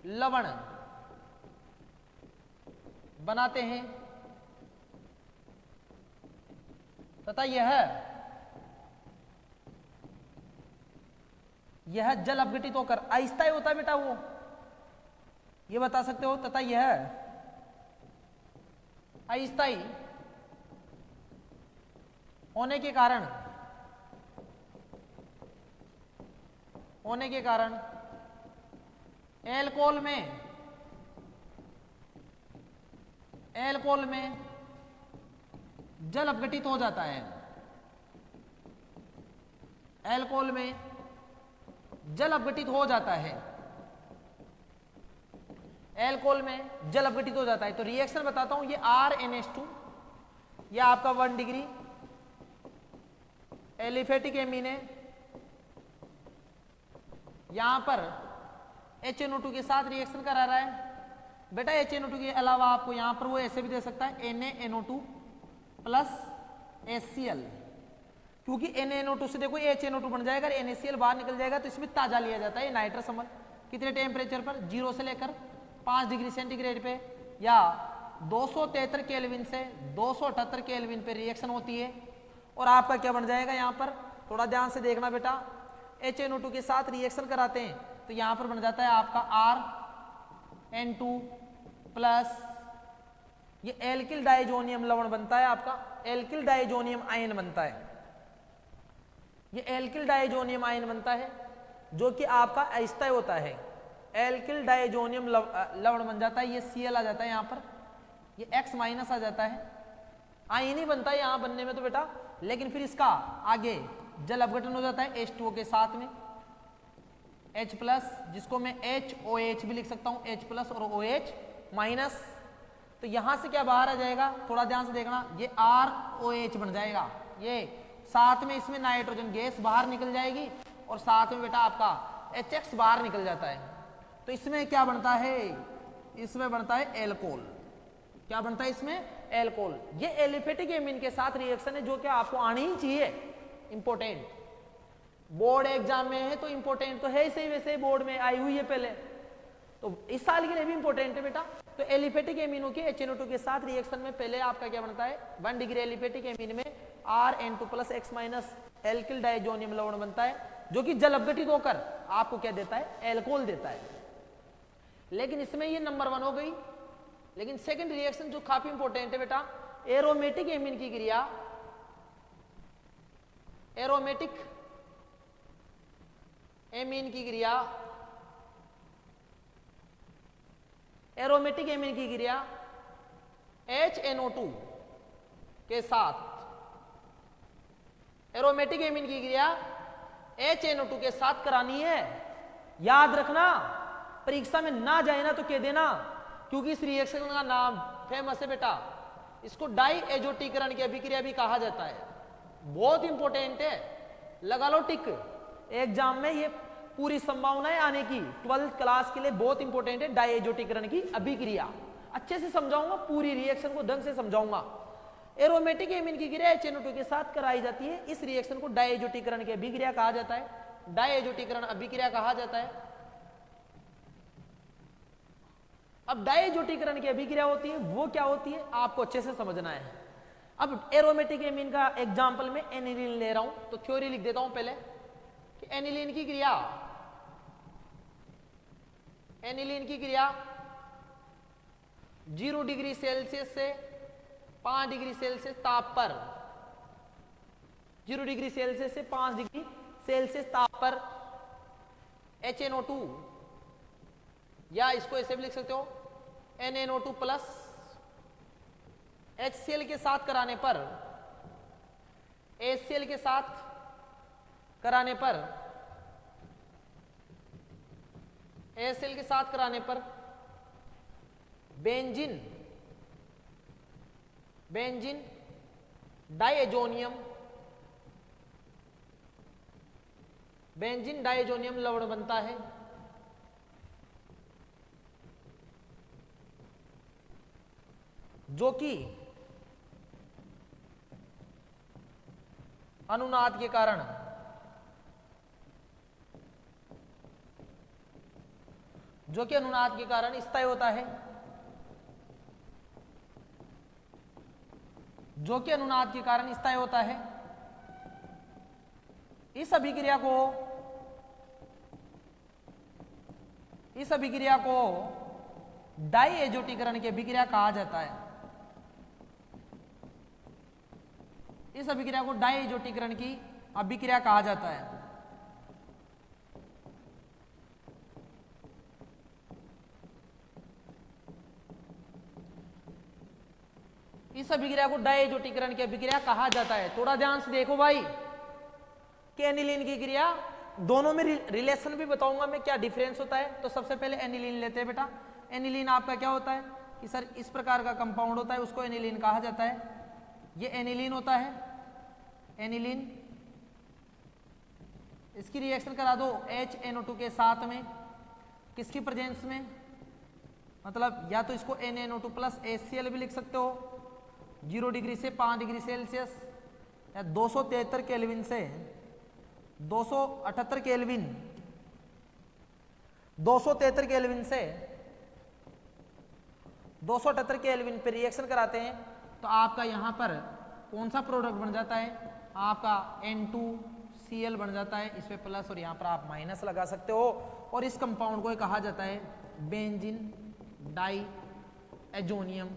लवण बनाते हैं तथा यह जल अपघटित होकर अस्थायी होता है बेटा, वो ये बता सकते हो। तथा यह अस्थायी होने के कारण एल्कोहल में जल अपघटित हो जाता है। एल्कोहल में जल अपघटित हो जाता है, एल्कोहल में जल अपघटित हो जाता है। तो रिएक्शन बताता हूं, ये RNH2, यह आपका 1 डिग्री एलिफेटिक एमीन है, यहां पर HNO2 के साथ रिएक्शन करा रहा है बेटा। HNO2 के अलावा आपको यहां पर वो ऐसे भी दे सकता है NaNO2 प्लस HCl, क्योंकि NaNO2 से देखो HNO2 बन जाएगा, NaCl बाहर निकल जाएगा, तो इसमें ताजा लिया जाता है नाइट्रस अम्ल। कितने टेम्परेचर पर? 0 से लेकर 5 डिग्री सेंटीग्रेड पे या 273 केल्विन से 278 केल्विन पे रिएक्शन होती है। और आपका क्या बन जाएगा? यहाँ पर थोड़ा ध्यान से देखना बेटा, HNO2 के साथ रिएक्शन कराते हैं तो यहाँ पर बन जाता है आपका RN2 प्लस ये एल्किल डाइजोनियम लवण बनता है, आपका एल्किल डाइजोनियम आयन बनता है। ये एल्किल डाइजोनियम आयन बनता है जो कि आपका अस्थायी होता है। एल्किल डाइजोनियम लवण बन जाता है, ये Cl आ जाता है यहाँ पर, ये X माइनस आ जाता है, आई नहीं बनता है यहां बनने में तो बेटा, लेकिन फिर इसका आगे जल अपघटन हो जाता है H2O के साथ में H प्लस, जिसको मैं HOH भी लिख सकता हूं, H प्लस और OH माइनस। तो यहां से क्या बाहर आ जाएगा, थोड़ा ध्यान से देखना, ये ROH बन जाएगा, ये साथ में इसमें नाइट्रोजन गैस बाहर निकल जाएगी और साथ में बेटा आपका HX बाहर निकल जाता है। तो इसमें क्या बनता है, इसमें बनता है एल्कोहल। क्या बनता है इसमें, एल्कोहल। ये एलिफेटिक एमीन के साथ रिएक्शन है जो कि आपको आनी ही चाहिए, इंपॉर्टेंट। बोर्ड एग्जाम में है तो इंपॉर्टेंट तो है ही सही, वैसे बोर्ड में आई हुई है पहले, तो इस साल के लिए भी इंपॉर्टेंट है बेटा। तो एलिफेटिक एमीनों के HNO2 के साथ रिएक्शन में पहले आपका क्या बनता है, 1 डिग्री एलिफेटिक एमीन में RN2 plus X minus alkyl diazonium लवण बनता है, जो कि जल अपघटित होकर आपको क्या देता है, एल्कोहल देता है। लेकिन इसमें ये नंबर 1 हो गई। लेकिन सेकंड रिएक्शन जो काफी इंपॉर्टेंट है बेटा, एरोमेटिक एमीन की क्रिया, एरोमेटिक एमीन की क्रिया, एरोमेटिक एमीन की क्रिया HNO2 के साथ, एरोमेटिक एमीन की क्रिया HNO2 के साथ करानी है। याद रखना, परीक्षा में ना जाए ना तो कह देना, क्योंकि इस रिएक्शन का नाम फेमस है बेटा, इसको डाई एजोटीकरण की अभिक्रिया भी कहा जाता है। बहुत इंपॉर्टेंट है, लगा लो टिक। एग्जाम में ये पूरी संभावनाएं आने की 12th क्लास के लिए बहुत इंपॉर्टेंट है, डाई एजोटीकरण की अभिक्रिया। अच्छे से समझाऊंगा, पूरी रिएक्शन को ढंग से समझाऊंगा। एरोमेटिक एमीन की क्रिया HNO2 के साथ कराई जाती है, इस रिएक्शन को डाई एजोटीकरण की अभिक्रिया कहा जाता है, डाई एजोटीकरण अभिक्रिया कहा जाता है। अब डाइएजोटीकरण की अभिक्रिया होती है, वो क्या होती है आपको अच्छे से समझना है। अब एरोमेटिक एमीन का एग्जांपल में एनिलीन ले रहा हूं, तो थ्योरी लिख देता हूं पहले कि एनिलीन की क्रिया, एनिलीन की क्रिया 0 डिग्री सेल्सियस से 5 डिग्री सेल्सियस ताप पर, 0 डिग्री सेल्सियस से 5 डिग्री सेल्सियस ताप पर HNO2, या इसको ऐसे भी लिख सकते हो NNO2 प्लस HCl के साथ कराने पर, HCl के साथ कराने पर, HCl के साथ कराने पर benzene, benzene diazonium, benzene diazonium लवण बनता है, जो कि अनुनाद के कारण, जो कि अनुनाद के कारण स्थायी होता है, जो कि अनुनाद के कारण स्थायी होता है। इस अभिक्रिया को, इस अभिक्रिया को डाइएजोटीकरण की अभिक्रिया कहा जाता है। इस अभिक्रिया को डाइएजोटीकरण की अभिक्रिया कहा जाता है। इस अभिक्रिया को डाइएजोटीकरण की अभिक्रिया कहा जाता है। थोड़ा ध्यान से देखो भाई कि एनिलीन की क्रिया, दोनों में रिलेशन भी बताऊंगा मैं, क्या डिफरेंस होता है। तो सबसे पहले एनिलीन लेते हैं बेटा। एनिलीन आपका क्या होता है कि सर इस प्रकार का कंपाउंड होता है, उसको एनिलीन कहा जाता है। ये एनिलीन होता है, एनिलीन। इसकी रिएक्शन करा दो HNO2 के साथ में, किसकी प्रेजेंस में, मतलब या तो इसको NNO2 प्लस HCl भी लिख सकते हो, 0 डिग्री से 5 डिग्री सेल्सियस या 273 केल्विन से 278 केल्विन, 273 केल्विन से 278 केल्विन पे रिएक्शन कराते हैं तो आपका यहां पर कौन सा प्रोडक्ट बन जाता है, आपका N2Cl बन जाता है। इस पे प्लस और यहां पर आप माइनस लगा सकते हो, और इस कंपाउंड को कहा जाता है benzene diazonium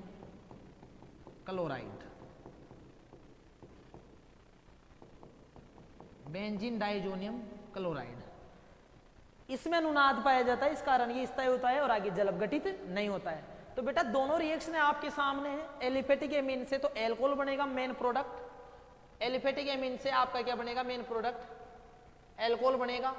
chloride. Benzene diazonium chloride, इसमें अनुनाद पाया जाता है, इस कारण ये स्थायी होता है और आगे जल अपघटित नहीं होता है। तो बेटा दोनों रिएक्शन आपके सामने है। एलिफेटिक एमीन से तो एल्कोहल बनेगा मेन प्रोडक्ट, एलिफेटिक एमीन से आपका क्या बनेगा मेन प्रोडक्ट एल्कोहल बनेगा,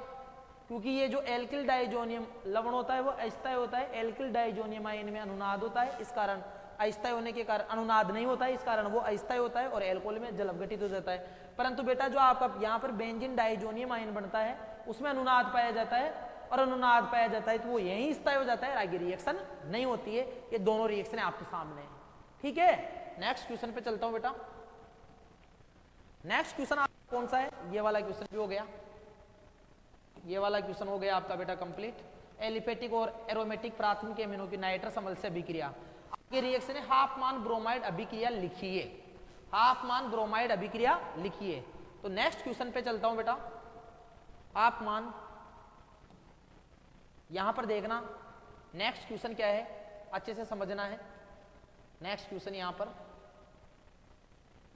क्योंकि ये जो एल्किल डाइजोनियम लवण होता है वो अस्थायी होता है, एल्किल डाइजोनियम आयन में अनुनाद होता है, इस कारण अस्थायी होने के कारण अनुनाद नहीं होता है, इस कारण वो अस्थायी होता है और एल्कोहल में जल अपघटित हो जाता है। परंतु बेटा जो आपका यहाँ पर बेंजीन डाइजोनियम आयन बनता है उसमें अनुनाद पाया जाता है, और अनुनाद पाया जाता है तो वो यहीं स्थायी हो जाता है, आगे रिएक्शन नहीं होती है। ये दोनों रिएक्शन आपके सामने है, ठीक है। नेक्स्ट क्वेश्चन पे चलता हूं बेटा। नेक्स्ट क्वेश्चन आपका कौन सा है, ये वाला क्वेश्चन भी हो गया, ये वाला क्वेश्चन हो गया आपका बेटा कंप्लीट। एलिफेटिक और एरोमेटिक प्राथमिक एमिनो की नाइट्रस अम्ल से अभिक्रिया, आपके रिएक्शन है हाफमान ब्रोमाइड अभिक्रिया लिखिए, हाफमान ब्रोमाइड अभिक्रिया लिखिए। तो नेक्स्ट क्वेश्चन पे चलता हूं बेटा। हाफमान, यहां पर देखना नेक्स्ट क्वेश्चन क्या है, अच्छे से समझना है। नेक्स्ट क्वेश्चन यहां पर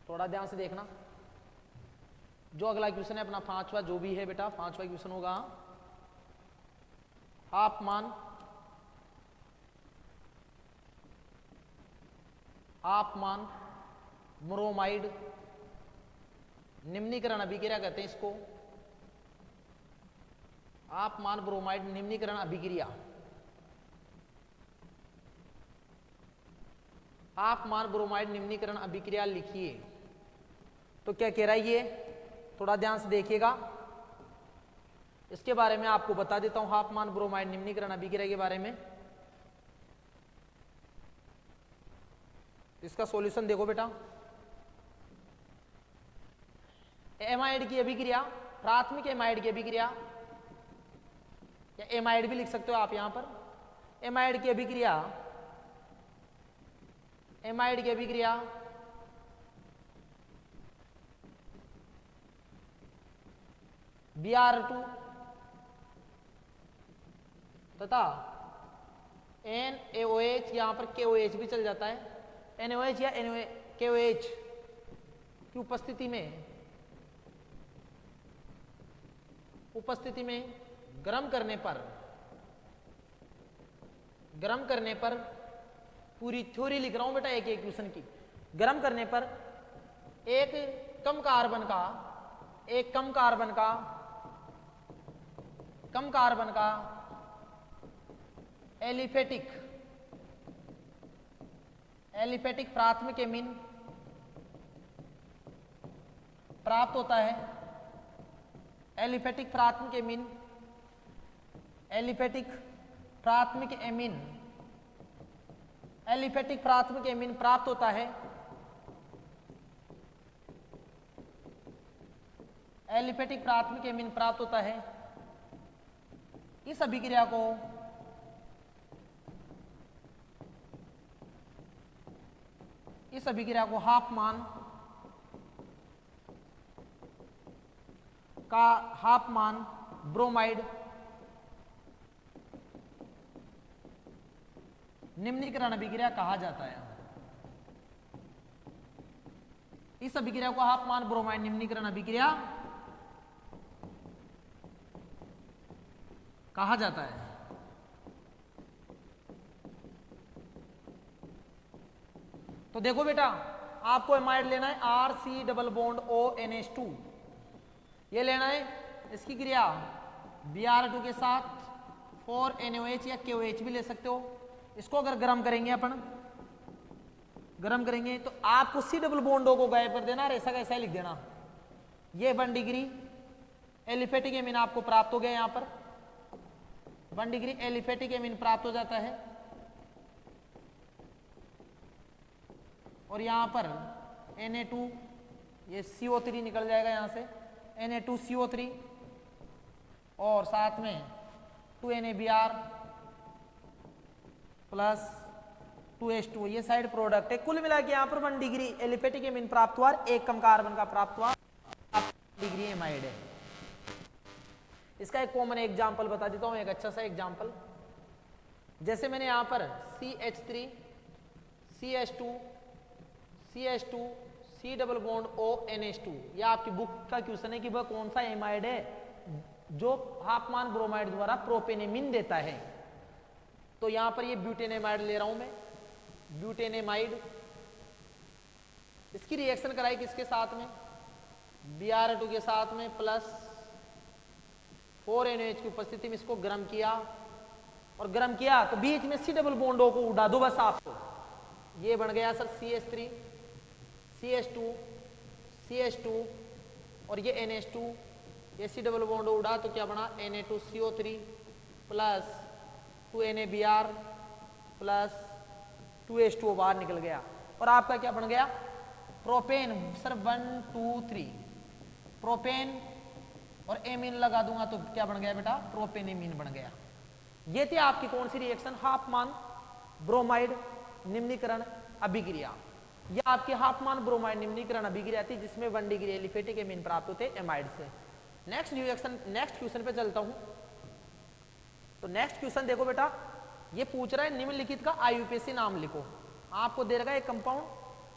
थोड़ा ध्यान से देखना, जो अगला क्वेश्चन है अपना पांचवा जो भी है बेटा, पांचवा क्वेश्चन होगा हाफमान हाफमान ब्रोमाइड निम्नीकरण अभिक्रिया कहते हैं इसको, हाफमान ब्रोमाइड निम्नीकरण अभिक्रिया, हाफमान ब्रोमाइड निम्नीकरण अभिक्रिया लिखिए। तो क्या कह रहा है ये, थोड़ा ध्यान से देखिएगा, इसके बारे में आपको बता देता हूं हाफमान ब्रोमाइड निम्नीकरण अभिक्रिया के बारे में। इसका सॉल्यूशन देखो बेटा, एमाइड की अभिक्रिया, प्राथमिक एमाइड की अभिक्रिया, या एमाइड भी लिख सकते हो आप यहां पर, एमाइड की अभिक्रिया, एमाइड की अभिक्रिया Br2 तथा NaOH, यहां पर KOH भी चल जाता है, NaOH या KOH की उपस्थिति में गर्म करने पर पूरी थ्योरी लिख रहा हूं बेटा एक एक क्वेश्चन की, गर्म करने पर एक कम कार्बन का एलिफेटिक प्राथमिक एमीन प्राप्त होता है, एलिफेटिक प्राथमिक एमीन प्राप्त होता है, एलिफेटिक प्राथमिक एमीन प्राप्त होता है। इस अभिक्रिया को हाफमान ब्रोमाइड निम्नीकरण अभिक्रिया कहा जाता है। इस अभिक्रिया को हाफमान ब्रोमाइड निम्नीकरण अभिक्रिया कहा जाता है। तो देखो बेटा, आपको एमाइड लेना है RC डबल बॉन्ड ONH2, ये लेना है, इसकी क्रिया Br2 के साथ 4NaOH या KOH भी ले सकते हो। इसको अगर गर्म करेंगे तो आपको C डबल बॉन्ड को गायब कर देना, ऐसा कैसा लिख देना, ये 1 डिग्री एलिफेटिक एमीन आपको प्राप्त हो गया, यहां पर 1 डिग्री एलिफेटिक एमीन प्राप्त हो जाता है, और यहां पर Na2, ये CO3 निकल जाएगा यहां से, Na2CO3 और साथ में 2NaBr प्लस 2H2, ये साइड प्रोडक्ट है। कुल मिला के यहां पर 1 डिग्री एलिफेटिक एमीन प्राप्त हुआ, एक कम कार्बन का प्राप्त हुआ, डिग्री एमाइड है। इसका एक कॉमन एग्जांपल बता देता हूं, एक अच्छा सा एग्जांपल, जैसे मैंने यहां पर CH3 CH2 C double bond ONH2, ये आपकी बुक का क्वेश्चन है कि वह कौन सा एमाइड है जो हाफमान ब्रोमाइड द्वारा प्रोपेनेमिन देता है। तो यहां पर ये ब्यूटेन एमाइड ले रहा हूं मैं, ब्यूटेनेमाइड, इसकी रिएक्शन कराई किसके साथ में, Br2 के साथ में प्लस 4NaOH की उपस्थिति में इसको गर्म किया, और गर्म किया तो बीच में C डबल बॉन्डों को उड़ा दो बस आपको, ये बन गया सर CH3 CH2 CH2 और ये NH2, ये C डबल बॉन्ड उड़ा तो क्या बना Na2CO3 plus 2NaBr plus 2H2O बाहर निकल गया, और आपका क्या बन गया प्रोपेन सर 1 2 3 प्रोपेन, और एमीन लगा दूंगा तो क्या बन गया बेटा प्रोपेनेमीन बन गया। ये थी आपकी कौन सी रिएक्शन, हाफमान ब्रोमाइड निम्नीकरण अभिक्रिया। ये आपकी हाफमान ब्रोमाइड निम्नीकरण अभिक्रिया थी जिसमें 1 डिग्री एलिफेटिक एमीन प्राप्त होते एमाइड से। नेक्स्ट रिएक्शन, नेक्स्ट क्वेश्चन पे चलता हूं। तो नेक्स्ट क्वेश्चन देखो बेटा, ये पूछ रहा है निम्नलिखित का आईयूपीएसी नाम लिखो। आपको दे रखा है एक कंपाउंड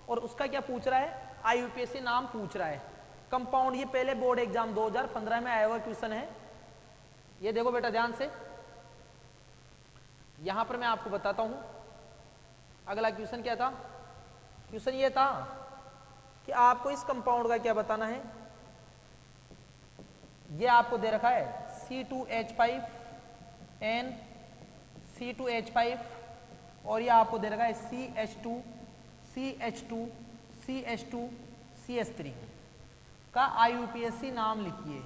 और उसका क्या पूछ रहा है, आईयूपीएसी नाम पूछ रहा है। कंपाउंड ये पहले बोर्ड एग्जाम 2015 में आया हुआ क्वेश्चन है। ये देखो बेटा ध्यान से, यहां पर मैं आपको बताता हूं अगला क्वेश्चन क्या था। क्वेश्चन ये था कि आपको इस कंपाउंड का क्या बताना है। ये आपको दे रखा है C2H5N C2H5 और ये आपको दे रखा है CH2 CH2 CH2 CH3 का आईयूपीएसी नाम लिखिए,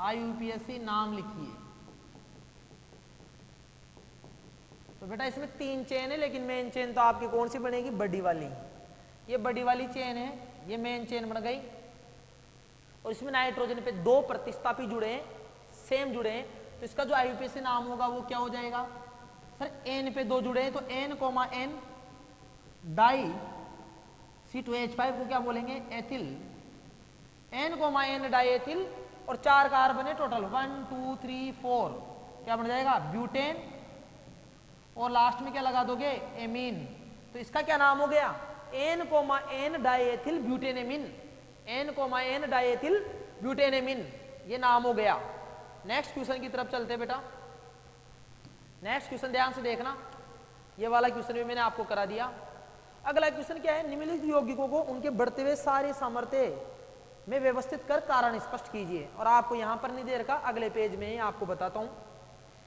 आईयूपीएसी नाम लिखिए। तो बेटा इसमें 3 चेन है, लेकिन मेन चेन तो आपकी कौन सी बनेगी, बड़ी वाली। ये बड़ी वाली चेन है, ये मेन चेन बन गई, और इसमें नाइट्रोजन पे 2 प्रतिस्थापी जुड़े हैं, सेम जुड़े हैं, तो इसका जो आईयूपीएसी नाम होगा वो क्या हो जाएगा सर, N पे 2 जुड़े हैं तो N, डाई C2H5 को क्या बोलेंगे एथिल, N, डाई एथिल, और 4 कार्बन है टोटल 1 2 3 4, क्या बन जाएगा ब्यूटेन, और लास्ट में क्या लगा दोगे एमीन। तो इसका क्या नाम हो गया N, डाइएथिल ब्यूटेनेमिन, N, डाइएथिल ब्यूटेनेमिन, ये नाम हो गया। नेक्स्ट क्वेश्चन की तरफ चलते बेटा। नेक्स्ट क्वेश्चन ध्यान से देखना, ये वाला क्वेश्चन भी मैंने आपको करा दिया। अगला क्वेश्चन क्या है, निम्नलिखित यौगिकों को उनके बढ़ते हुए सारे सामर्थ्य में व्यवस्थित कर कारण स्पष्ट कीजिए। और आपको यहां पर नहीं दे रखा, अगले पेज में ही आपको बताता हूं,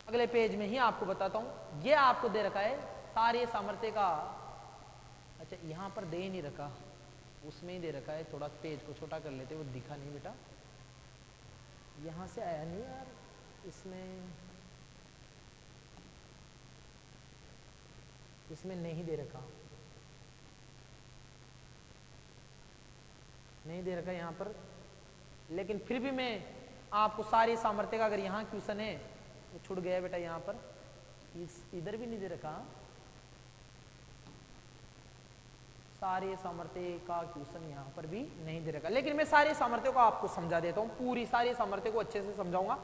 अगले पेज में ही आपको बताता हूं। ये आपको दे रखा है सारे सामर्थ्य का, अच्छा यहां पर दे ही नहीं रखा, उसमें ही दे रखा है, थोड़ा पेज को छोटा कर लेते, वो दिखा नहीं बेटा, यहां से आया नहीं यार, इसमें नहीं दे रखा, नहीं दे रखा यहां पर, लेकिन फिर भी मैं आपको सारे सामर्थ्य का, अगर यहां क्वेश्चन है वो छूट गया बेटा, यहां पर इधर भी नहीं दे रखा, सारे सामर्थ्य का क्वेश्चन यहां पर भी नहीं दे रखा, लेकिन मैं सारे सामर्थ्यों को आपको समझा देता हूं, पूरी सारे सामर्थ्य को अच्छे से समझाऊंगा,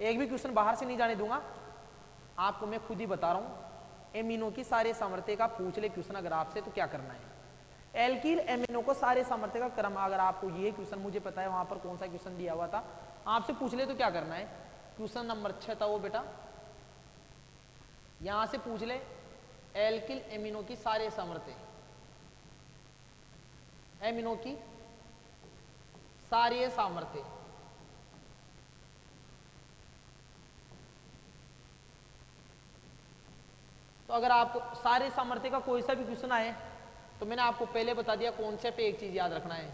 एक भी क्वेश्चन बाहर से नहीं जाने दूंगा, आपको मैं खुद ही बता रहा हूं। एमिनो की सारे सामर्थ्य का पूछ ले क्वेश्चन अगर आपसे, तो क्या करना है, एल्किल एमिनो को सारे सामर्थ्य का क्रम, अगर आपको ये क्वेश्चन मुझे पता है वहां पर कौन सा क्वेश्चन दिया हुआ था, आपसे पूछ ले तो क्या करना है, क्वेश्चन नंबर 6 था वो बेटा, यहां से पूछ ले एल्किल एमिनो की सारे सामर्थ्य, एमिनो की सारे सामर्थ्य, तो अगर आपको सारे सामर्थ्य का कोई सा भी क्वेश्चन आए, तो मैंने आपको पहले बता दिया कॉन्सेप्ट, एक चीज याद रखना है,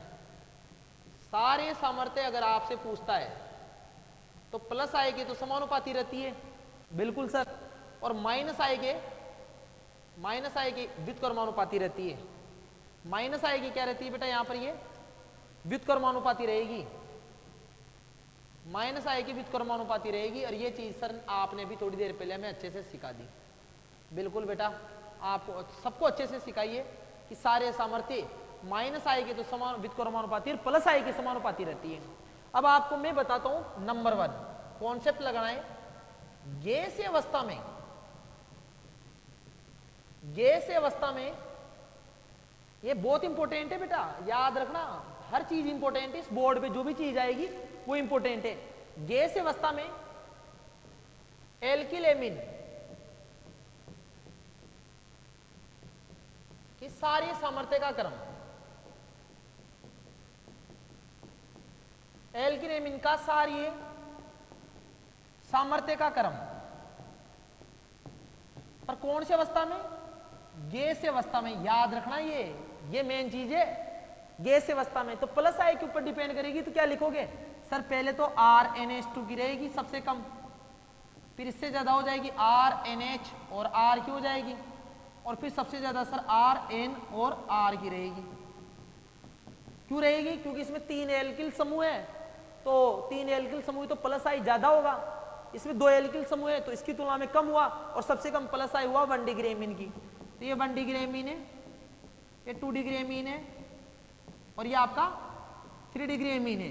सारे सामर्थ्य अगर आपसे पूछता है तो प्लस आएगी तो समानुपाती रहती है, बिल्कुल सर, और माइनस आएगी व्युत्क्रमानुपाती रहती है, माइनस आएगी क्या रहती है बेटा, यहां पर ये व्युत्क्रमानुपाती रहेगी, माइनस आएगी व्युत्क्रमानुपाती रहेगी, और ये चीज सर आपने भी थोड़ी देर पहले हमें अच्छे से सिखा दी, बिल्कुल बेटा, आपको सबको अच्छे से सिखाइए कि सारे सामर्थ्य माइनस आएगी तो समान व्युत्क्रमानुपाती, और प्लस आएगी समानुपाती रहती है। अब आपको मैं बताता हूं नंबर 1 कॉन्सेप्ट लगाना है, गैसीय अवस्था में, गैसीय अवस्था में, ये बहुत इंपॉर्टेंट है बेटा, याद रखना, हर चीज इंपॉर्टेंट है, इस बोर्ड पे जो भी चीज आएगी वो इंपॉर्टेंट है। गैसीय अवस्था में एल्किल एमीन, सारी सामर्थ्य का क्रम, एल्किन एमीन का सारी सामर्थ्य का क्रम, पर कौन सी अवस्था में? गैस अवस्था में। याद रखना ये मेन चीज है, गैस अवस्था में। तो प्लस आई के ऊपर डिपेंड करेगी, तो क्या लिखोगे सर? पहले तो RnH2 की रहेगी सबसे कम, फिर इससे ज्यादा हो जाएगी RnH और R की हो जाएगी, और फिर सबसे ज्यादा सर Rn और R की रहेगी। क्यों रहेगी? क्योंकि इसमें 3 एल्किल समूह है, तो 3 एल्किल समूह तो प्लस आई ज्यादा होगा। इसमें 2 एल्किल समूह है तो इसकी तुलना में कम हुआ, और सबसे कम प्लस आई हुआ 1 डिग्री एमीन की। तो ये 1 डिग्री एमीन है, ये 2 डिग्री एमीन है, और ये आपका 3 डिग्री एमीन है।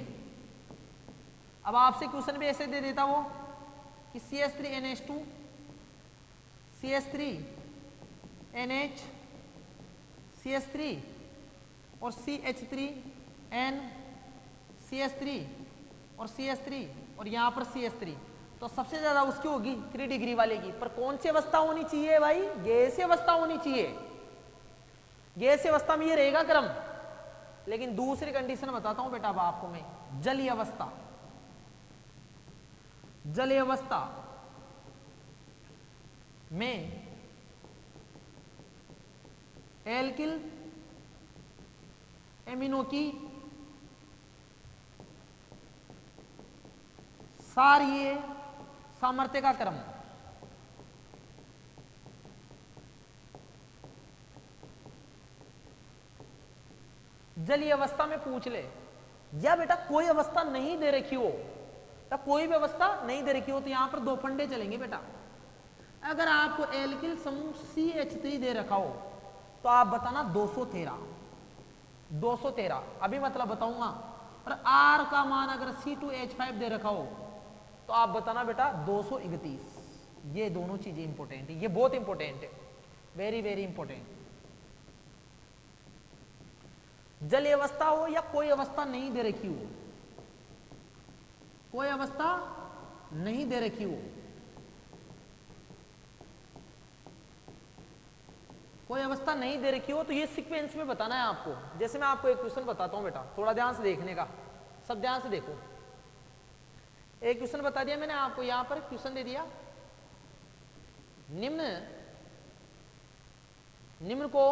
अब आपसे क्वेश्चन भी ऐसे दे देता वो कि CH3NH2 CH3NH CH3 और CH3N CH3 और CH3 और यहां पर CH3, तो सबसे ज्यादा उसकी होगी 3 डिग्री वाले की। पर कौन सी अवस्था होनी चाहिए भाई? गैसीय अवस्था होनी चाहिए। गैसीय अवस्था में ये रहेगा क्रम, लेकिन दूसरी कंडीशन बताता हूं बेटा अब आपको मैं, जलीय अवस्था। जलीय अवस्था में एल्किल एमिनो की सारीय सामर्थ्य का क्रम, जलीय अवस्था में पूछ ले, या बेटा कोई अवस्था नहीं दे रखी हो, या कोई भी अवस्था नहीं दे रखी हो, तो यहां पर 2 फंडे चलेंगे बेटा। अगर आपको एल्किल समूह CH3 दे रखा हो तो आप बताना 213 अभी मतलब बताऊंगा। और R का मान अगर C2H5 दे रखा हो तो आप बताना बेटा 231। ये दोनों चीजें इंपॉर्टेंट है, ये बहुत इंपॉर्टेंट है, वेरी वेरी इंपॉर्टेंट। जलीय अवस्था हो या कोई अवस्था नहीं दे रखी हो, कोई अवस्था नहीं दे रखी हो, कोई अवस्था नहीं दे रखी हो, तो ये सीक्वेंस में बताना है आपको। जैसे मैं आपको एक क्वेश्चन बताता हूं बेटा, थोड़ा ध्यान से देखने का, सब ध्यान से देखो। एक क्वेश्चन बता दिया मैंने आपको, यहां पर क्वेश्चन दे दिया, निम्न को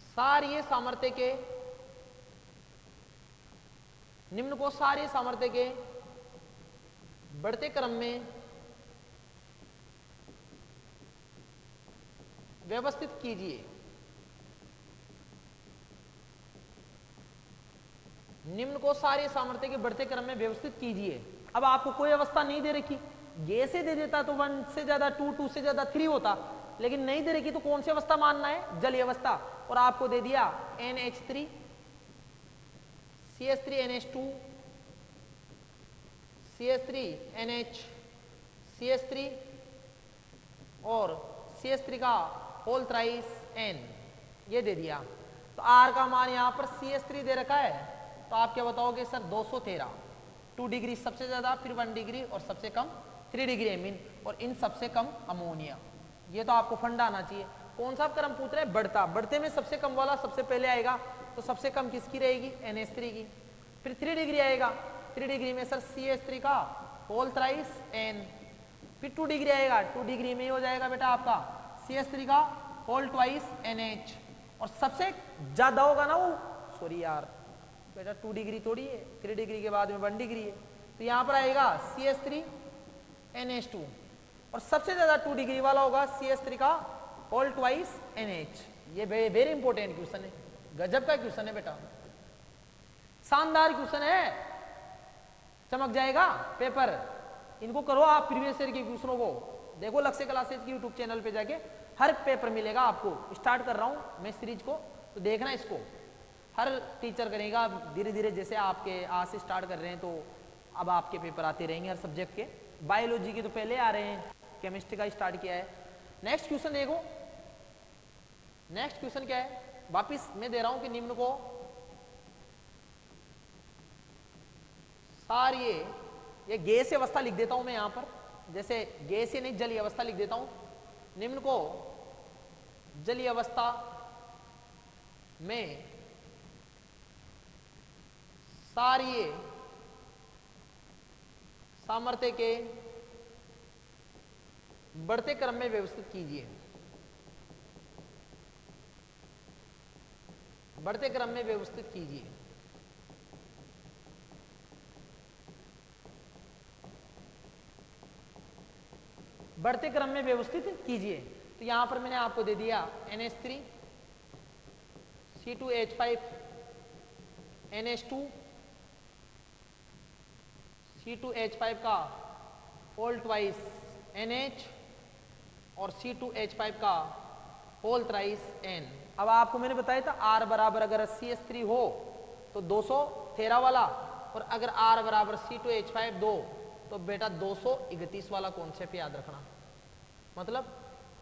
सारीय सामर्थ्य के, निम्न को सारीय सामर्थ्य के बढ़ते क्रम में व्यवस्थित कीजिए। निम्न को सारे सामर्थ्य के बढ़ते क्रम में व्यवस्थित कीजिए। अब आपको कोई अवस्था नहीं दे रखी, गैसे दे देता तो 1 से ज्यादा 2, 2 से ज्यादा 3 होता, लेकिन नहीं दे रखी तो कौन सी अवस्था मानना है? जलीय अवस्था। और आपको दे दिया NH3 CH3NH2 CH3NH CH3 और CH3 का होल थ्राइस N, ये दे दिया। तो R का मान यहां पर CH3 दे रखा है, तो आप क्या बताओगे सर? 213। 2 डिग्री सबसे ज्यादा, फिर 1 डिग्री और सबसे कम 3 डिग्री एमीन, और इन सबसे कम अमोनिया। ये तो आपको फंडा आना चाहिए। कौन सा क्रम पूछ रहे हैं? बढ़ता। बढ़ते में सबसे कम वाला सबसे पहले आएगा, तो सबसे कम किसकी रहेगी? NH3 की। फिर 3 डिग्री आएगा, 3 डिग्री में सर CH3 का होल थ्राइस N। फिर 2 डिग्री आएगा, 2 डिग्री में हो जाएगा बेटा आपका CH3 का होल ट्वाइस NH। और सबसे ज्यादा होगा ना वो, सॉरी यार बेटा 2 डिग्री थोड़ी है, 3 डिग्री के बाद में 1 डिग्री है, तो यहां पर आएगा CH3NH2, और सबसे ज्यादा 2 डिग्री वाला होगा CH3 का होल ट्वाइस NH। ये वेरी इंपॉर्टेंट क्वेश्चन है, गजब का क्वेश्चन है बेटा, शानदार क्वेश्चन है, चमक जाएगा पेपर। इनको करो आप प्रीवियस ईयर के क्वेश्चनों को देखो, लक्ष्य क्लासेज की यूट्यूब चैनल पे जाके हर पेपर मिलेगा आपको। स्टार्ट कर रहा हूं मैं सीरीज को, तो देखना इसको, हर टीचर करेगा धीरे धीरे। जैसे आपके आज से स्टार्ट कर रहे हैं तो अब आपके पेपर आते रहेंगे हर सब्जेक्ट के। बायोलॉजी के तो पहले आ रहे हैं, केमिस्ट्री का स्टार्ट किया है। नेक्स्ट क्वेश्चन देखो, नेक्स्ट क्वेश्चन क्या है? वापिस मैं दे रहा हूं कि निम्न को सारी, ये गैसीय अवस्था लिख देता हूं मैं यहां पर, जैसे गैसीय नहीं जलीय अवस्था लिख देता हूं। निम्न को जलीय अवस्था में सारीय सामर्थ्य के बढ़ते क्रम में व्यवस्थित कीजिए। बढ़ते क्रम में व्यवस्थित कीजिए। बढ़ते क्रम में व्यवस्थित कीजिए। तो यहां पर मैंने आपको दे दिया NH3 C2H5 NH2 C2H5 का होल ट्वाइस NH और C2H5 का होल थ्राइस N। अब आपको मैंने बताया था R बराबर अगर CH3 हो तो 213 वाला, और अगर R बराबर C2H5 2 तो बेटा 231 वाला कॉन्सेप्ट याद रखना। मतलब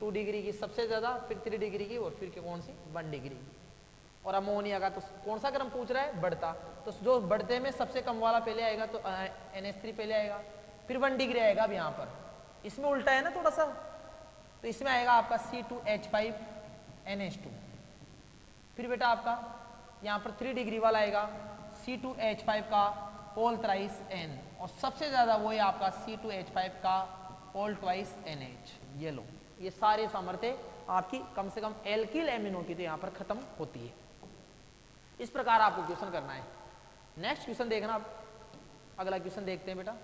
2 डिग्री की सबसे ज्यादा, फिर 3 डिग्री की, और फिर कौन सी 1 डिग्री की। और अमोनिया का तो कौन सा क्रम पूछ रहा है? बढ़ता। तो जो बढ़ते में सबसे कम वाला पहले आएगा तो NH3 पहले आएगा, फिर 1 डिग्री आएगा। अब यहाँ पर इसमें उल्टा है ना थोड़ा सा, तो इसमें आएगा आपका C2H5 NH2, फिर बेटा आपका यहाँ पर 3 डिग्री वाला आएगा C2H5 का होल थ्राइस N, और सबसे ज्यादा वो है आपका C2H5 का होल ट्वाइस NH। ये लो, ये सारे सामर्थ्य आपकी कम से कम एल्किल एमिनो की तो यहाँ पर खत्म होती है। इस प्रकार आपको क्वेश्चन करना है। नेक्स्ट क्वेश्चन देखना। अब अगला क्वेश्चन देखते हैं बेटा।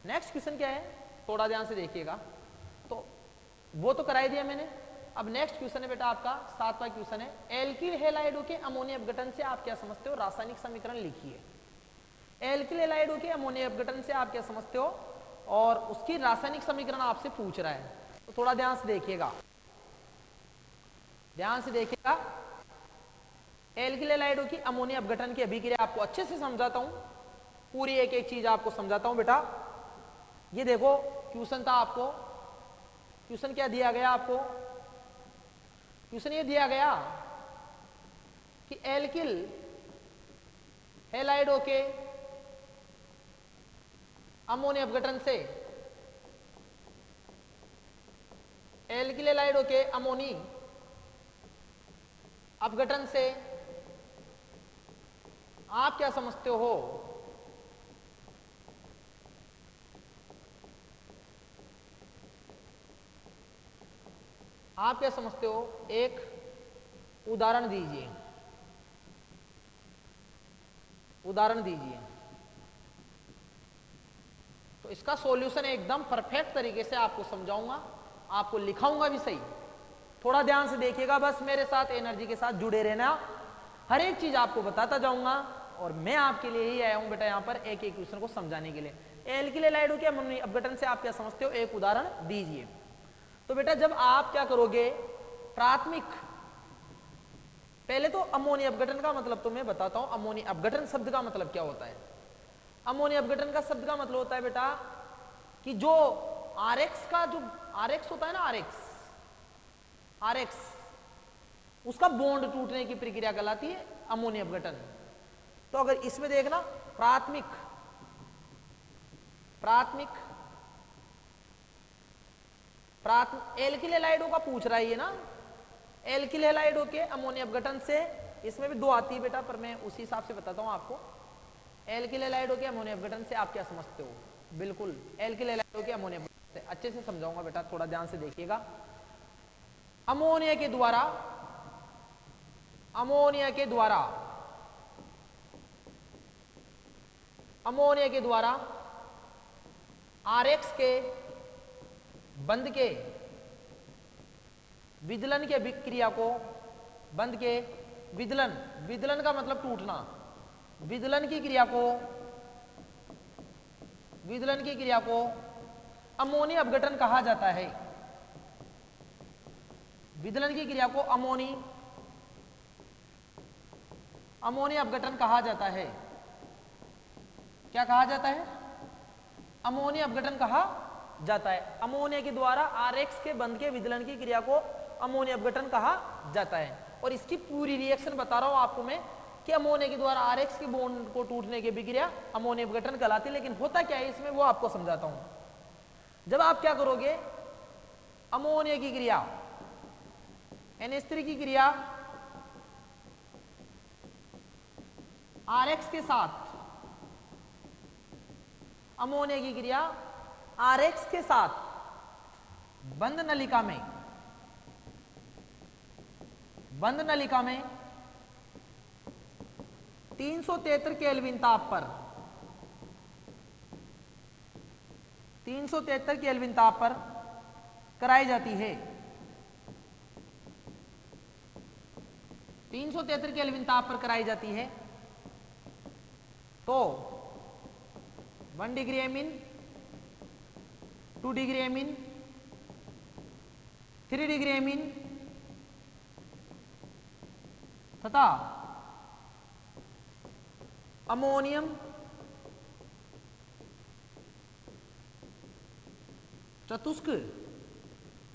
नेक्स्ट क्वेश्चन क्या है, थोड़ा ध्यान से देखिएगा। तो वो तो कराई दिया मैंने। अब नेक्स्ट क्वेश्चन है बेटा आपका 7वां क्वेश्चन है, एल्किल हैलाइडों के अमोनिया अपघटन से आप क्या समझते हो? रासायनिक समीकरण लिखिए। एल्किल हैलाइडों के अमोनिया अपघटन से आप क्या समझते हो, और उसकी रासायनिक समीकरण आपसे पूछ रहा है। तो थोड़ा ध्यान से देखिएगा, ध्यान से देखिएगा। एल्किल हैलाइडों की अमोनिया अपघटन की अभिक्रिया आपको अच्छे से समझाता हूं, पूरी एक एक चीज आपको समझाता हूं बेटा। ये देखो क्वेश्चन था आपको, क्वेश्चन क्या दिया गया आपको? क्वेश्चन ये दिया गया कि एल्किल हैलाइडों के अमोनिया अपघटन से, एल्किल हैलाइडों के अमोनी अपघटन से आप क्या समझते हो? आप क्या समझते हो? एक उदाहरण दीजिए, उदाहरण दीजिए। तो इसका सॉल्यूशन एकदम परफेक्ट तरीके से आपको समझाऊंगा, आपको लिखाऊंगा भी सही। थोड़ा ध्यान से देखिएगा, बस मेरे साथ एनर्जी के साथ जुड़े रहना। हर एक चीज आपको बताता जाऊंगा, और मैं आपके लिए ही आया हूं बेटा यहां पर एक एक क्वेश्चन को समझाने के लिए। एल्किल हैलाइडों के अमोनिया अपघटन से आप क्या समझते हो? एक उदाहरण दीजिए। तो बेटा जब आप क्या करोगे, प्राथमिक, पहले तो अमोनिया अपघटन का मतलब तो मैं बताता हूं। अमोनिया अपघटन शब्द का मतलब क्या होता है? अमोनिया अपघटन का शब्द का मतलब होता है बेटा कि जो आरएक्स का, जो आरएक्स होता है ना, आरएक्स उसका बॉन्ड टूटने की प्रक्रिया कहलाती है अमोनिया अपघटन। तो अगर इसमें देखना, प्राथमिक एल्किल हैलाइडों का पूछ रहा है ये ना, एल्किल हैलाइडों के अमोनिया अपघटन से, इसमें भी 2 आती है बेटा, पर मैं उसी हिसाब से बताता हूं आपको। एल्किल हैलाइडों के अमोनिया अपघटन से आप क्या समझते हो? बिल्कुल एल्किल हैलाइडों के अमोनिया अपघटन से अच्छे से समझाऊंगा बेटा, थोड़ा ध्यान से देखिएगा। अमोनिया के द्वारा आरएक्स के बंध के विदलन की अभिक्रिया को, बंध के विदलन का मतलब टूटना, विदलन की क्रिया को अमोनिया अपघटन कहा जाता है। विदलन की क्रिया को अमोनिया अपघटन कहा जाता है। क्या कहा जाता है? अमोनिया अपघटन कहा जाता है। अमोनिया के द्वारा आरएक्स के बंध के विदलन की क्रिया को अमोनिया अपघटन कहा जाता है। और इसकी पूरी रिएक्शन बता रहा हूं आपको मैं कि अमोनिया के द्वारा आरएक्स के बॉन्ड को टूटने की विक्रिया अमोनिया अपघटन कहलाती है। लेकिन होता क्या है इसमें, वो आपको समझाता हूं। जब आप क्या करोगे, अमोनिया की क्रिया NH3 की क्रिया RX के साथ, अमोनिया की क्रिया RX के साथ बंद नलिका में 373 केल्विन ताप पर 373 केल्विन ताप पर कराई जाती है। 373 केल्विन ताप पर कराई जाती है तो 1 degree amine, 2 degree amine, 3 degree amine तथा अमोनियम चतुष्क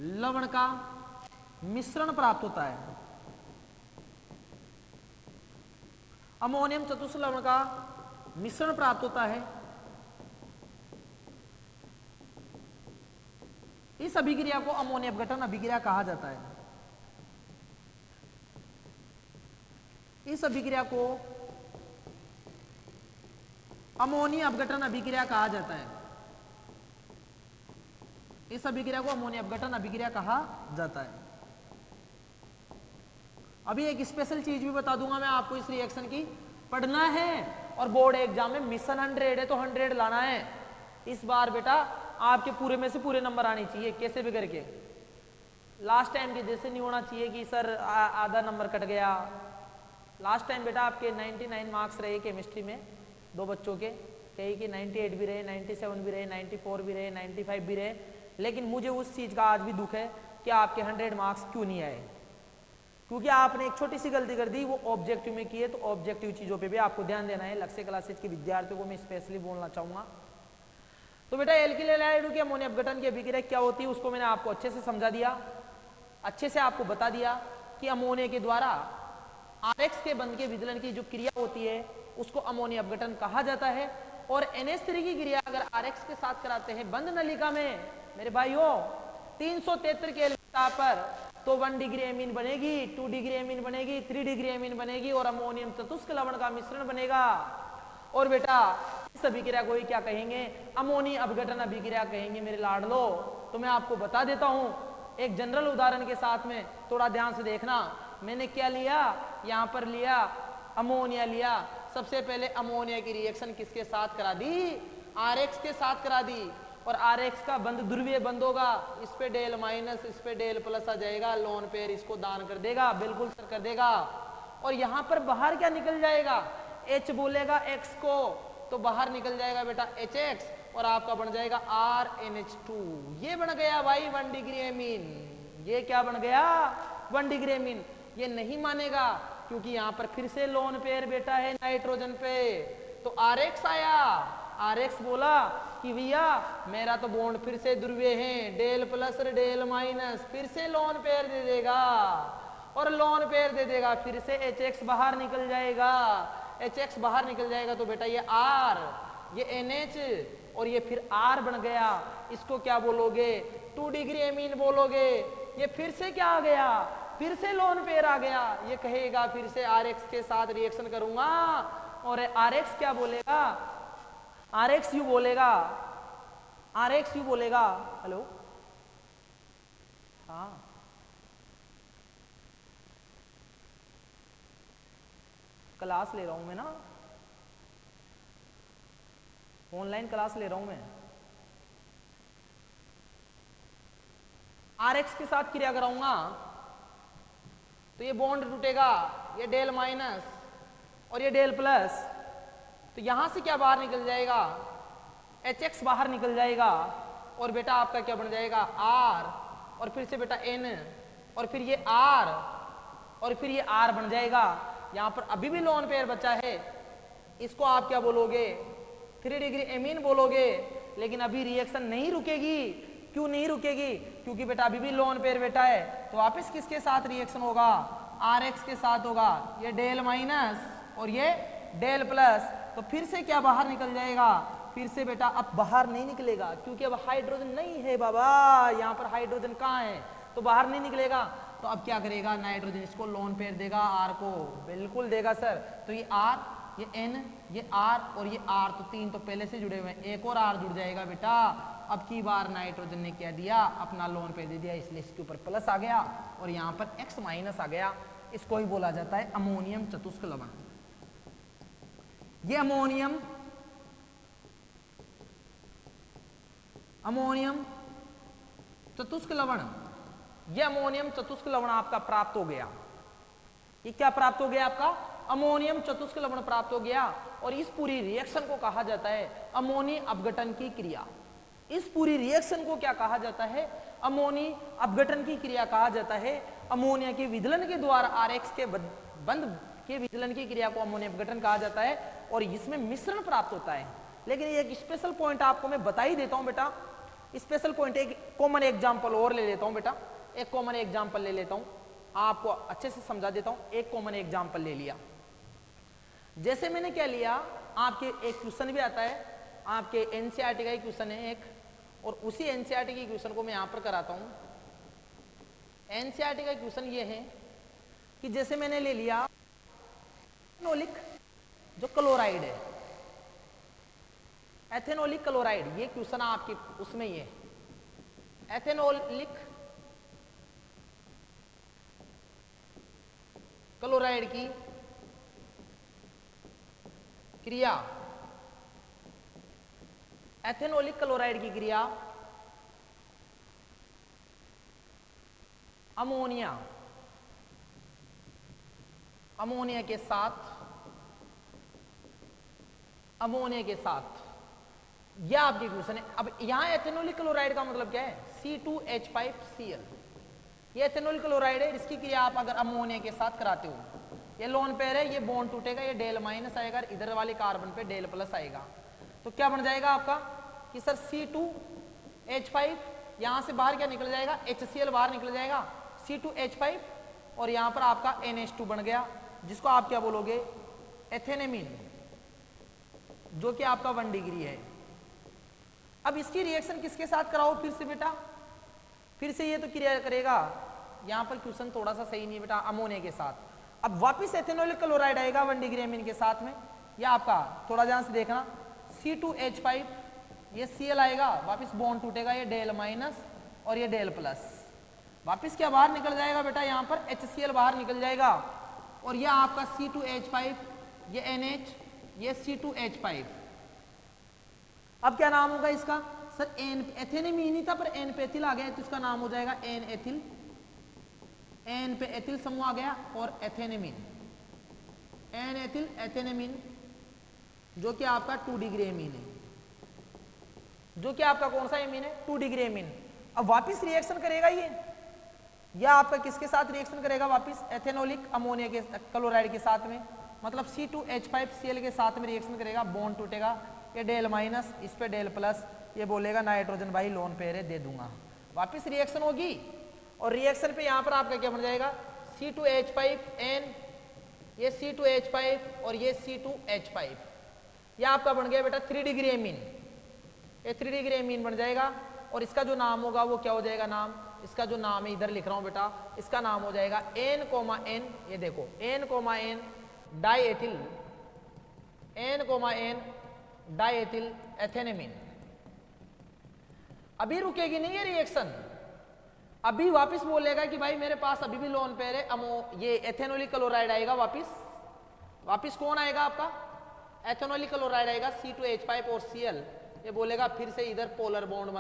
लवण का मिश्रण प्राप्त होता है। अमोनियम चतुष्क लवण का मिश्रण प्राप्त होता है। इस अभिक्रिया को अमोनिया अपघटन अभिक्रिया कहा जाता है। इस अभिक्रिया को अमोनिया अपघटन अभिक्रिया कहा जाता है। इस अभिक्रिया को अमोनिया अपघटन अभिक्रिया कहा जाता है। अभी एक स्पेशल चीज भी बता दूंगा मैं आपको, इस रिएक्शन की पढ़ना है और बोर्ड एग्जाम में मिशन 100 है तो 100 लाना है। इस बार बेटा आपके पूरे में से पूरे नंबर आने चाहिए कैसे भी करके। लास्ट टाइम के जैसे नहीं होना चाहिए कि सर आधा नंबर कट गया। लास्ट टाइम बेटा आपके 99 मार्क्स रहे केमिस्ट्री में, 2 बच्चों के, कई कि 98 भी रहे, 97 भी रहे, 94 भी रहे, 95 भी रहे। लेकिन मुझे उस चीज का आज भी दुख है कि आपके 100 मार्क्स क्यों नहीं आए, क्योंकि आपने एक छोटी सी गलती कर दी, वो ऑब्जेक्टिव में की है। तो ऑब्जेक्टिव चीजों पे भी आपको ध्यान देना है। लक्ष्य क्लासेज के विद्यार्थियों को मैं स्पेशली बोलना चाहूंगा। तो बेटा एल्किल हैलाइड की अमोनिया अपघटन की अभिक्रिया क्या होती है उसको मैंने आपको अच्छे से समझा दिया, अच्छे से आपको बता दिया कि अमोनिया के द्वारा RX के बंध के विदलन की जो क्रिया होती है उसको अमोनिया अपघटन कहा जाता है। और NH3 की क्रिया अगर RX के साथ कराते हैं बंद नलिका में मेरे भाइयों 373 केल्विन ताप पर, तो 1 डिग्री एमीन बनेगी, 2 डिग्री एमीन बनेगी, 3 डिग्री एमीन बनेगी और अमोनियम चतुष्क लवण का मिश्रण बनेगा। और बेटा इस अभिक्रिया को ही क्या कहेंगे, अमोनिया अपघटन अभिक्रिया कहेंगे मेरे लाडलो। तो मैं आपको बता देता हूं एक जनरल उदाहरण के साथ में, थोड़ा ध्यान से देखना। मैंने क्या लिया, यहां पर लिया अमोनिया लिया। सबसे पहले अमोनिया की रिएक्शन किसके साथ करा दी, RX के साथ करा दी। और RX का बंध ध्रुवीय बंध होगा, इस पे डेल माइनस, इस पे डेल प्लस आ जाएगा, लोन पेयर इसको दान कर देगा, बिल्कुल सर कर देगा। और यहां पर बाहर क्या निकल जाएगा, H बोलेगा X को, तो बाहर निकल जाएगा बेटा HX और आपका बन जाएगा RNH2। ये बन गया भाई 1 डिग्री एमीन। ये क्या बन गया, 1 डिग्री एमीन। ये नहीं मानेगा क्योंकि यहां पर फिर से लोन पेयर बेटा है नाइट्रोजन पे, तो RX आया। RX बोला कि भैया मेरा तो बॉन्ड फिर से ध्रुवीय है, डेल प्लस डेल माइनस, फिर से लोन पेयर दे देगा और लोन पेयर दे देगा, फिर से HX बाहर निकल जाएगा। HX बाहर निकल जाएगा तो बेटा ये R, ये NH और ये फिर R बन गया। इसको क्या बोलोगे, 2 डिग्री एमीन बोलोगे। ये फिर से क्या आ गया, फिर से लोन पेयर आ गया। ये कहेगा फिर से RX के साथ रिएक्शन करूंगा और RX क्या बोलेगा, RX यू बोलेगा, RX यू बोलेगा। हेलो, हाँ क्लास ले रहा हूं मैं ना, ऑनलाइन क्लास ले रहा हूं मैं। RX के साथ क्रिया कराऊंगा तो ये बॉन्ड टूटेगा, ये डेल माइनस और ये डेल प्लस, तो यहां से क्या बाहर निकल जाएगा, HX बाहर निकल जाएगा और बेटा आपका क्या बन जाएगा R और फिर से बेटा N और फिर ये R और फिर ये R बन जाएगा। यहां पर अभी भी लोन पेयर बचा है, इसको आप क्या बोलोगे, 3 डिग्री एमीन बोलोगे। लेकिन अभी रिएक्शन नहीं रुकेगी। क्यों नहीं रुकेगी, क्योंकि बेटा अभी भी लोन पेयर बेटा है। तो वापस किसके साथ रिएक्शन होगा, RX के साथ होगा। ये डेल माइनस और ये डेल प्लस, तो फिर से क्या बाहर निकल जाएगा, फिर से बेटा अब बाहर नहीं निकलेगा क्योंकि अब हाइड्रोजन नहीं है बाबा, यहाँ पर हाइड्रोजन कहाँ है, तो बाहर नहीं निकलेगा। तो अब क्या करेगा, नाइट्रोजन इसको लोन पेयर देगा, आर को बिल्कुल देगा सर। तो ये आर, ये एन, ये आर और ये आर, तो तीन तो पहले से जुड़े हुए हैं, एक और आर जुड़ जाएगा बेटा। अब की बार नाइट्रोजन ने क्या दिया, अपना लोन पेयर दे दिया, इसलिए इसके ऊपर प्लस आ गया और यहाँ पर एक्स माइनस आ गया। इसको ही बोला जाता है अमोनियम चतुष्क लवण। ये अमोनियम चतुष्क लवण, ये अमोनियम चतुष्क लवण आपका प्राप्त हो गया। ये क्या प्राप्त हो गया आपका, अमोनियम चतुष्क लवण प्राप्त हो गया। और इस पूरी रिएक्शन को कहा जाता है अमोनी अपघटन की क्रिया। इस पूरी रिएक्शन को क्या कहा जाता है, अमोनी अपघटन की क्रिया कहा जाता है। अमोनिया के विदलन के द्वारा आरएक्स के बंध के विदलन की क्रिया को अमोनिया अपघटन कहा जाता है और इसमें मिश्रण प्राप्त होता है। लेकिन एक स्पेशल पॉइंट आपको मैं बता ही देता हूं बेटा, स्पेशल पॉइंट, एक कॉमन एग्जांपल और ले लेता हूं बेटा, एक कॉमन एग्जांपल ले लेता हूं, आपको अच्छे से समझा देता हूं। एक कॉमन एग्जांपल ले लिया, जैसे मैंने क्या लिया, आपके एक क्वेश्चन भी आता है, आपके एनसीईआरटी का ही क्वेश्चन है एक, और उसी एनसीईआरटी के क्वेश्चन को मैं यहां पर कराता हूं। एनसीईआरटी का क्वेश्चन ये है कि जैसे मैंने ले लिया एथेनोलिक जो क्लोराइड है, एथेनोलिक क्लोराइड, ये क्वेश्चन आपके उसमें ये एथेनोलिक क्लोराइड की क्रिया, एथेनोलिक क्लोराइड की क्रिया अमोनिया के साथ, यह आपके क्वेश्चन है। अब यहां एथेनोलिक क्लोराइड का मतलब क्या है, C2H5Cl, ये एथेनोलिक क्लोराइड है, इसकी क्रिया आप अगर अमोनिया के साथ कराते हो, ये लोन पेयर है, ये बॉन्ड टूटेगा, ये डेल माइनस आएगा, इधर वाले कार्बन पे डेल प्लस आएगा, तो क्या बन जाएगा आपका कि सर C2H5, यहां से बाहर क्या निकल जाएगा, HCl बाहर निकल जाएगा, C2H5 और यहां पर आपका NH2 बन गया, जिसको आप क्या बोलोगे, एथेनेमीन, जो कि आपका 1 डिग्री है। अब इसकी रिएक्शन किसके साथ कराओ फिर से बेटा, फिर से ये तो क्रिया करेगा, यहां पर क्वेश्चन थोड़ा सा सही नहीं है बेटा, अमोनिया के साथ। अब वापिस एथेनोलिक क्लोराइड आएगा 1 डिग्री एमीन के साथ में, या आपका थोड़ा ध्यान से देखना, C2H5, ये Cl आएगा, वापिस बॉन्ड टूटेगा, ये डेल माइनस और ये डेल प्लस, वापिस क्या बाहर निकल जाएगा बेटा, यहां पर HCl बाहर निकल जाएगा, और यह आपका C2H5, ये NH, ये C2H5। अब क्या नाम होगा इसका सर, एन, एथेनेमीन ही था पर एन पे एथिल आ गया, तो इसका नाम हो जाएगा एन एथिल, एन पे एथिल समूह आ गया, और एथेनेमीन, एन एथिल एथेनेमीन, जो कि आपका 2 डिग्री एमीन है, जो कि आपका कौन सा एमीन है, 2 डिग्री एमीन। अब वापिस रिएक्शन करेगा ये, या आपका किसके साथ रिएक्शन करेगा वापिस, एथेनोलिक अमोनिया के क्लोराइड के साथ में, मतलब C2H5Cl के साथ में रिएक्शन करेगा, बॉन्ड टूटेगा, ये डेल माइनस, इस पे डेल प्लस, ये बोलेगा नाइट्रोजन भाई लोन पेयर है दे दूंगा, वापिस रिएक्शन होगी, और रिएक्शन पे यहां पर आपका क्या बन जाएगा, C2H5N, ये C2H5 और ये C2H5, ये आपका बन गया बेटा 3 डिग्री एमीन, ये 3 डिग्री एमीन बन जाएगा, और इसका जो नाम होगा वो क्या हो जाएगा नाम, इसका जो नाम है इधर लिख रहा हूं बेटा, इसका नाम हो जाएगा N, ये देखो N डाइएथिल, N डाइएथिल एथेनेमीन। अभी रुकेगी नहीं ये रिएक्शन, अभी वापस बोलेगा कि भाई मेरे पास अभी भी लोन पेयर है, ये एथेनोलिक क्लोराइड आएगा, वापस कौन आएगा आपका, एथेनोलिक क्लोराइड आएगा, C2H5 और Cl, ये बोलेगा फिर से इधर पोलर बॉन्ड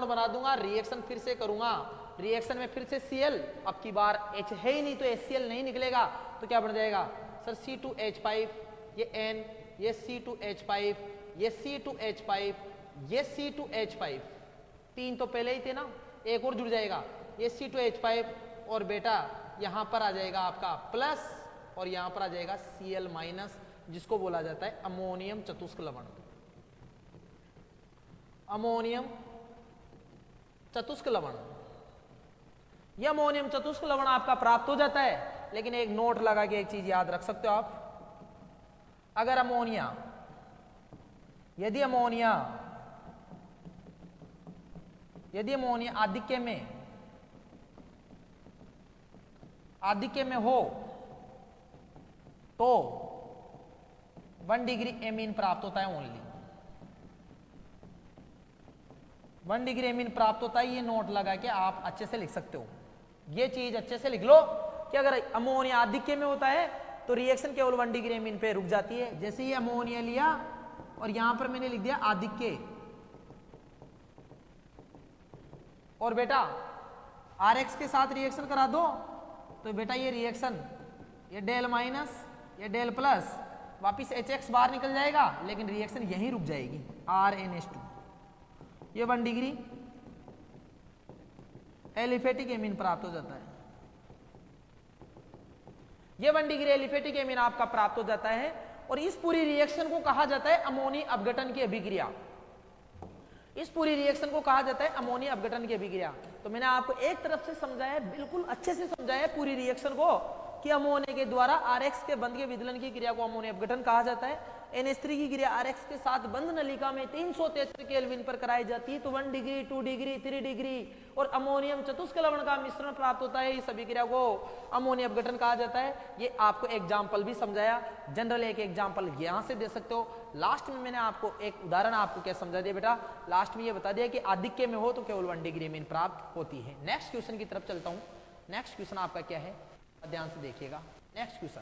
बना दूंगा, रिएक्शन फिर से करूंगा, रिएक्शन में फिर से Cl, अब की बार H है ही नहीं तो HCl नहीं निकलेगा, तो क्या बन जाएगा सर C2H5, ये N, ये C2H5, ये C2H5, ये C2H5, 3 तो पहले ही थे ना, एक और जुड़ जाएगा, ये C2H5, और बेटा यहां पर आ जाएगा आपका प्लस, और यहां पर आ जाएगा Cl माइनस, जिसको बोला जाता है अमोनियम चतुष्क लवण, अमोनियम चतुष्क लवण। यह अमोनियम चतुष्क लवण आपका प्राप्त हो जाता है, लेकिन एक नोट लगा के एक चीज याद रख सकते हो आप, अगर अमोनिया, यदि अमोनिया आधिक्य में आधिक्य में हो तो 1 डिग्री एमीन प्राप्त होता है ओनली। 1 डिग्री एमीन प्राप्त होता है, ये नोट लगा के आप अच्छे से लिख सकते हो। ये चीज अच्छे से लिख लो कि अगर अमोनिया आधिक्य में होता है तो रिएक्शन केवल 1 डिग्री एमीन पे रुक जाती है। जैसे ये अमोनिया लिया और यहां पर मैंने लिख दिया आधिक्य, और बेटा आरएक्स के साथ रिएक्शन करा दो तो बेटा ये रिएक्शन, ये डेल माइनस ये डेल प्लस, वापिस HX बाहर निकल जाएगा लेकिन रिएक्शन यहीं रुक जाएगी RnH2। ये 1 डिग्री एलिफेटिक एमीन प्राप्त हो जाता है। ये 1 डिग्री एलिफेटिक एमीन आपका प्राप्त हो जाता है और इस पूरी रिएक्शन को कहा जाता है अमोनी अपघटन की अभिक्रिया। इस पूरी रिएक्शन को कहा जाता है अमोनी अपघटन की अभिक्रिया। तो मैंने आपको एक तरफ से समझाया, बिल्कुल अच्छे से समझाया पूरी रिएक्शन को कि अमोनिया के द्वारा आरएक्स के बंध के विदलन की क्रिया को अमोनिया अपघटन कहा जाता है। NH3 की क्रिया आरएक्स के साथ बंध नलिका में 373 केल्विन पर कराई जाती है तो 1 डिग्री 2 डिग्री 3 डिग्री और अमोनियम चतुष्क लवण का मिश्रण प्राप्त होता है। इस अभिक्रिया को अमोनिया अपघटन कहा जाता है। ये आपको एग्जाम्पल भी समझाया, जनरल एक एग्जाम्पल यहां से दे सकते हो। लास्ट में मैंने आपको एक उदाहरण आपको क्या समझा दिया बेटा, लास्ट में ये बता दिया कि आधिक्य में हो तो केवल 1 डिग्री एमीन प्राप्त होती है। नेक्स्ट क्वेश्चन की तरफ चलता हूं। नेक्स्ट क्वेश्चन आपका क्या है, ध्यान से देखिएगा। नेक्स्ट क्वेश्चन,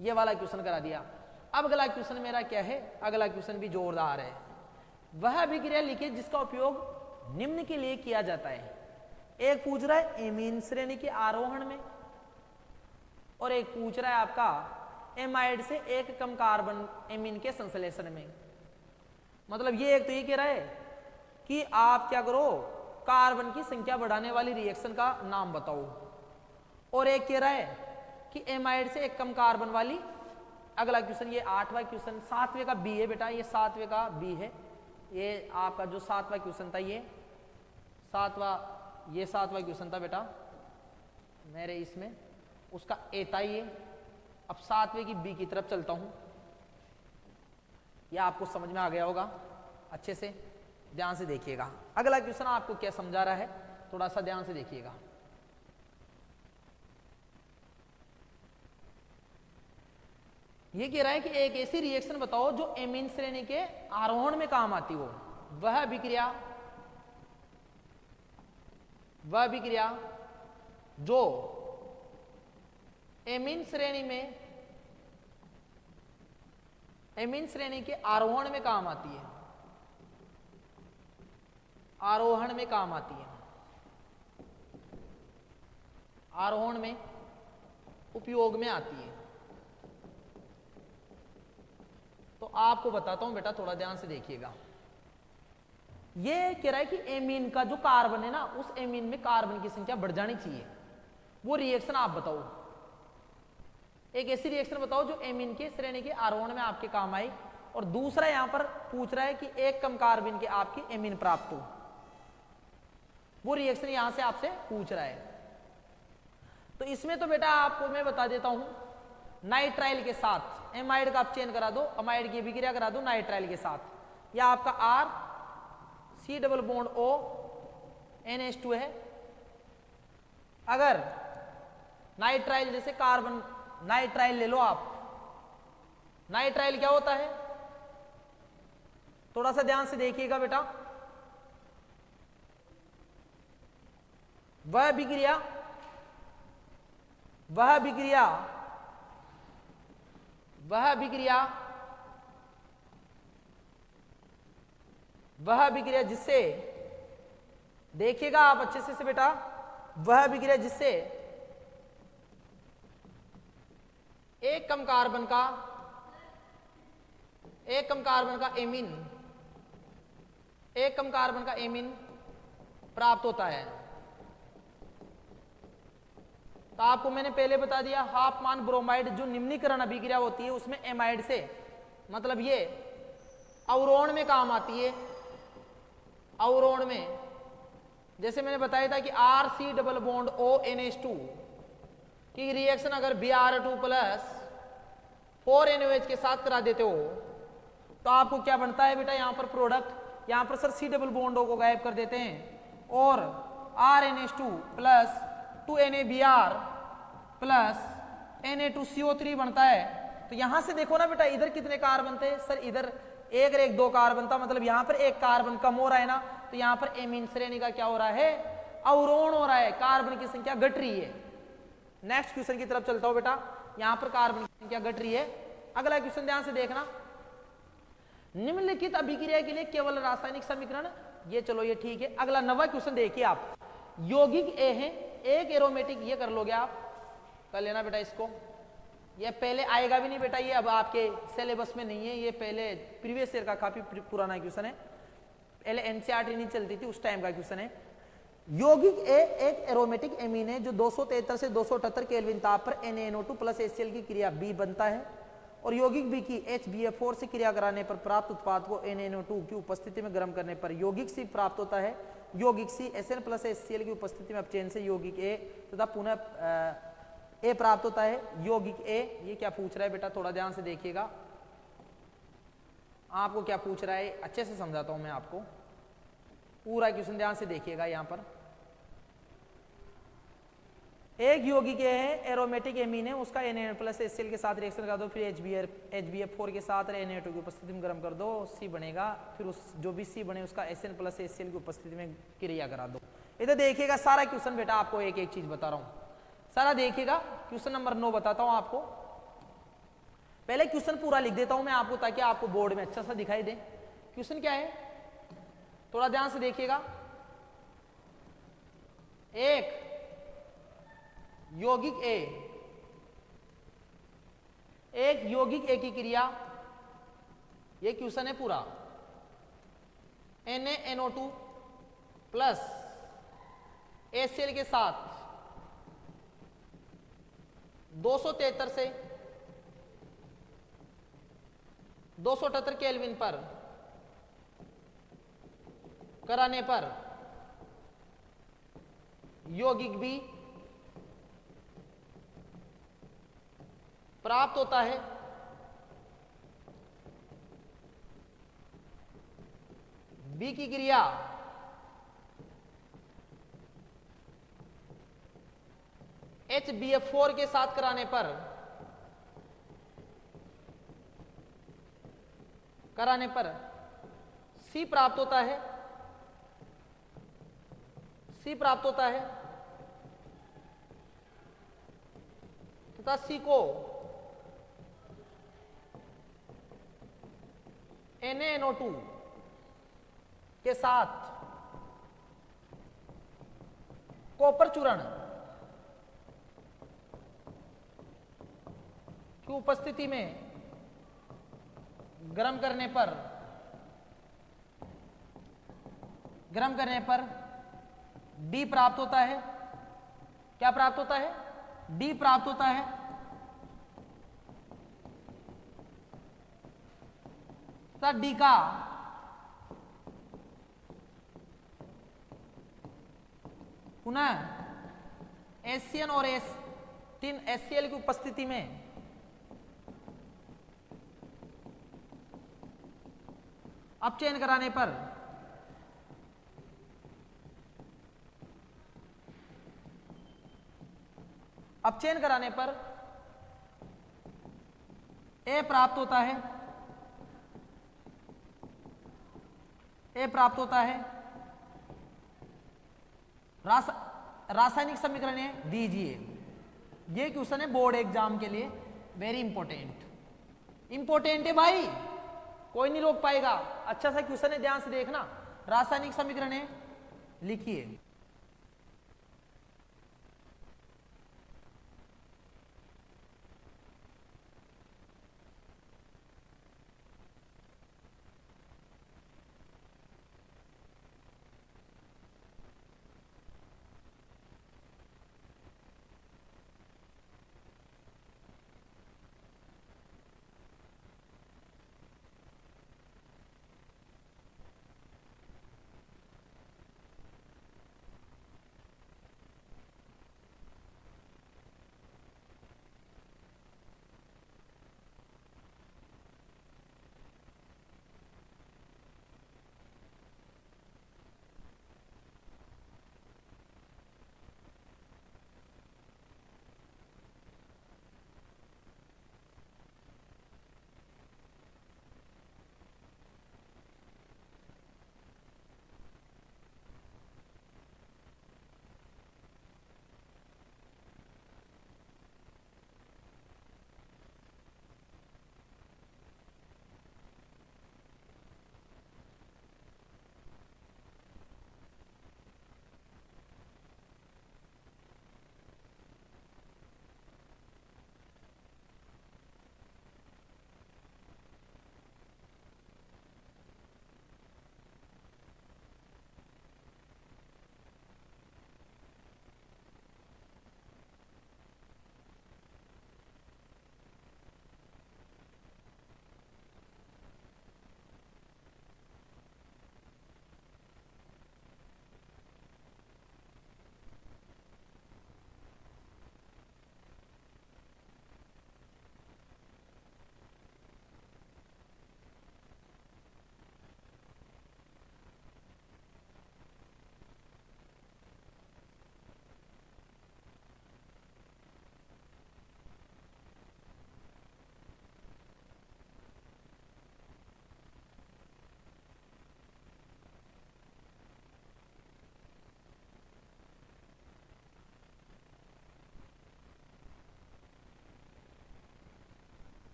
ये वाला क्वेश्चन करा दिया। अब अगला क्वेश्चन मेरा क्या है, अगला क्वेश्चन भी जोरदार है। वह अभिक्रिया लिखिए जिसका उपयोग निम्न के लिए किया जाता है। एक पूछ रहा है एमीन श्रेणी के आरोहण में और एक पूछ रहा है आपका एमाइड से एक कम कार्बन एमीन के संश्लेषण में। मतलब ये एक तो ये कह रहा है कि आप क्या करो, कार्बन की संख्या बढ़ाने वाली रिएक्शन का नाम बताओ, और एक कह रहा है कि एमाइड से एक कम कार्बन वाली। अगला क्वेश्चन ये 8वां क्वेश्चन, 7वें का बी है बेटा, ये 7वें का बी है। ये आपका जो 7वां क्वेश्चन था ये 7वां क्वेश्चन था बेटा मेरे इसमें, उसका ए था ये। अब 7वें की बी की तरफ चलता हूं। ये आपको समझ में आ गया होगा, अच्छे से ध्यान से देखिएगा। अगला क्वेश्चन आपको क्या समझा रहा है, थोड़ा सा ध्यान से देखिएगा। ये कह रहा है कि एक ऐसी रिएक्शन बताओ जो एमीन श्रेणी के आरोहण में काम आती हो। वह अभिक्रिया जो एमीन श्रेणी के आरोहण में काम आती है, आरोहण में काम आती है, आरोहण में उपयोग में आती है। तो आपको बताता हूं बेटा, थोड़ा ध्यान से देखिएगा। ये कह रहा है कि एमीन का जो कार्बन है ना, उस एमीन में कार्बन की संख्या बढ़ जानी चाहिए। वो रिएक्शन आप बताओ, एक ऐसी रिएक्शन बताओ जो एमीन के श्रेणी के आरोहण में आपके काम आई। और दूसरा यहां पर पूछ रहा है कि एक कम कार्बन के आपकी एमीन प्राप्त हो। वो रिएक्शन यहां से आपसे पूछ रहा है। तो इसमें तो बेटा आपको मैं बता देता हूं, नाइट्राइल के साथ एमाइड का आप चेन करा दो, अमाइड की अभिक्रिया करा दो नाइट्राइल के साथ। या आपका R C double bond O NH2 है। अगर नाइट्राइल जैसे कार्बन नाइट्राइल ले लो आप, नाइट्राइल क्या होता है, थोड़ा सा ध्यान से देखिएगा बेटा। वह अभिक्रिया जिससे, देखिएगा आप अच्छे से बेटा, वह अभिक्रिया जिससे एक कम कार्बन का एमीन प्राप्त होता है। तो आपको मैंने पहले बता दिया, हाफ मान ब्रोमाइड जो निम्नीकरण अभिक्रिया होती है उसमें एमाइड से, मतलब ये अवरोहण में काम आती है। अवरोहण में जैसे मैंने बताया था कि RC double bond O NH2 की रिएक्शन अगर Br2 प्लस 4NOH के साथ करा देते हो तो आपको क्या बनता है बेटा, यहां पर प्रोडक्ट, यहां पर sir C double bond O को गायब कर देते हैं और RNH2 plus 2NaBr plus Na2CO3 बनता है। तो यहां से देखो ना बेटा, इधर कितने कार्बन बनते हैं सर, इधर एक और एक 2 कार्बन बनता, मतलब यहां पर एक कार्बन कम हो रहा है ना, तो यहां पर एमीन श्रेणी का क्या हो रहा है, अवरोहण हो रहा है, कार्बन की संख्या घट रही है। नेक्स्ट क्वेश्चन की तरफ चलता हूं बेटा, यहां पर कार्बन की संख्या घट रही है। अगला क्वेश्चन ध्यान से देखना, निम्नलिखित अभिक्रिया के लिए केवल रासायनिक समीकरण, ये चलो ये ठीक है। अगला 9वां क्वेश्चन देखिए आप, यौगिक ए है, एक एरोमेटिक, ये कर लोगे आप, कर लेना बेटा इसको, ये पहले आएगा भी नहीं बेटा, ये अब आपके सिलेबस में नहीं है, ये पहले प्रीवियस ईयर का काफी पुराना क्वेश्चन है, पहले एनसीईआरटी नहीं चलती थी उस टाइम का क्वेश्चन है। यौगिक ए एक एरोमेटिक एमीन है जो 273 से 278 केल्विन ताप पर NaNO2 प्लस HCl की क्रिया B बनता है, और यौगिक बी की HBF4 से क्रिया कराने पर प्राप्त उत्पाद को NaNO2 की उपस्थिति में गर्म करने पर यौगिक सी प्राप्त होता है। यौगिक सी Sn प्लस HCl की उपस्थिति में अपचयन से यौगिक ए तथा पुनः ए प्राप्त होता है। यौगिक ए, ये क्या पूछ रहा है बेटा, थोड़ा ध्यान से देखिएगा, आपको क्या पूछ रहा है अच्छे से समझाता हूं मैं आपको, पूरा क्वेश्चन ध्यान से देखिएगा। यहां पर एक यौगिक ए है, एरोमेटिक एमीन है, उसका Na प्लस HCl के साथ रिएक्शन कर दो, फिर HBF4 के साथ Na2 की उपस्थिति में गर्म कर दो, C बनेगा, फिर उस जो भी C बने उसका Sn प्लस HCl की उपस्थिति में क्रिया करा दो। इधर देखिएगा सारा क्वेश्चन बेटा, आपको एक एक चीज बता रहा हूं, सारा देखिएगा। क्वेश्चन नंबर 9 बताता हूं आपको, पहले क्वेश्चन पूरा लिख देता हूं मैं आपको ताकि आपको बोर्ड में अच्छा सा दिखाई दे। क्वेश्चन क्या है, थोड़ा ध्यान से देखिएगा। एक यौगिक ए, एक यौगिक ए की क्रिया, ये क्वेश्चन है पूरा, NaNO2 प्लस HCl के साथ 273 से 278 केल्विन पर कराने पर यौगिक बी प्राप्त होता है। बी की क्रिया HBF4 के साथ कराने पर C प्राप्त होता है, C प्राप्त होता है तथा C को NaNO2 के साथ कॉपर चूर्ण की उपस्थिति में गर्म करने पर D प्राप्त होता है। क्या प्राप्त होता है, D प्राप्त होता है तथा D का पुनः HCN और HCl की उपस्थिति में अपचयन कराने पर A प्राप्त होता है, रासायनिक समीकरण है दीजिए। ये क्वेश्चन है बोर्ड एग्जाम के लिए, वेरी इंपॉर्टेंट है भाई, कोई नहीं रोक पाएगा। अच्छा सा क्वेश्चन है, ध्यान से देखना। रासायनिक समीकरण है, लिखिए।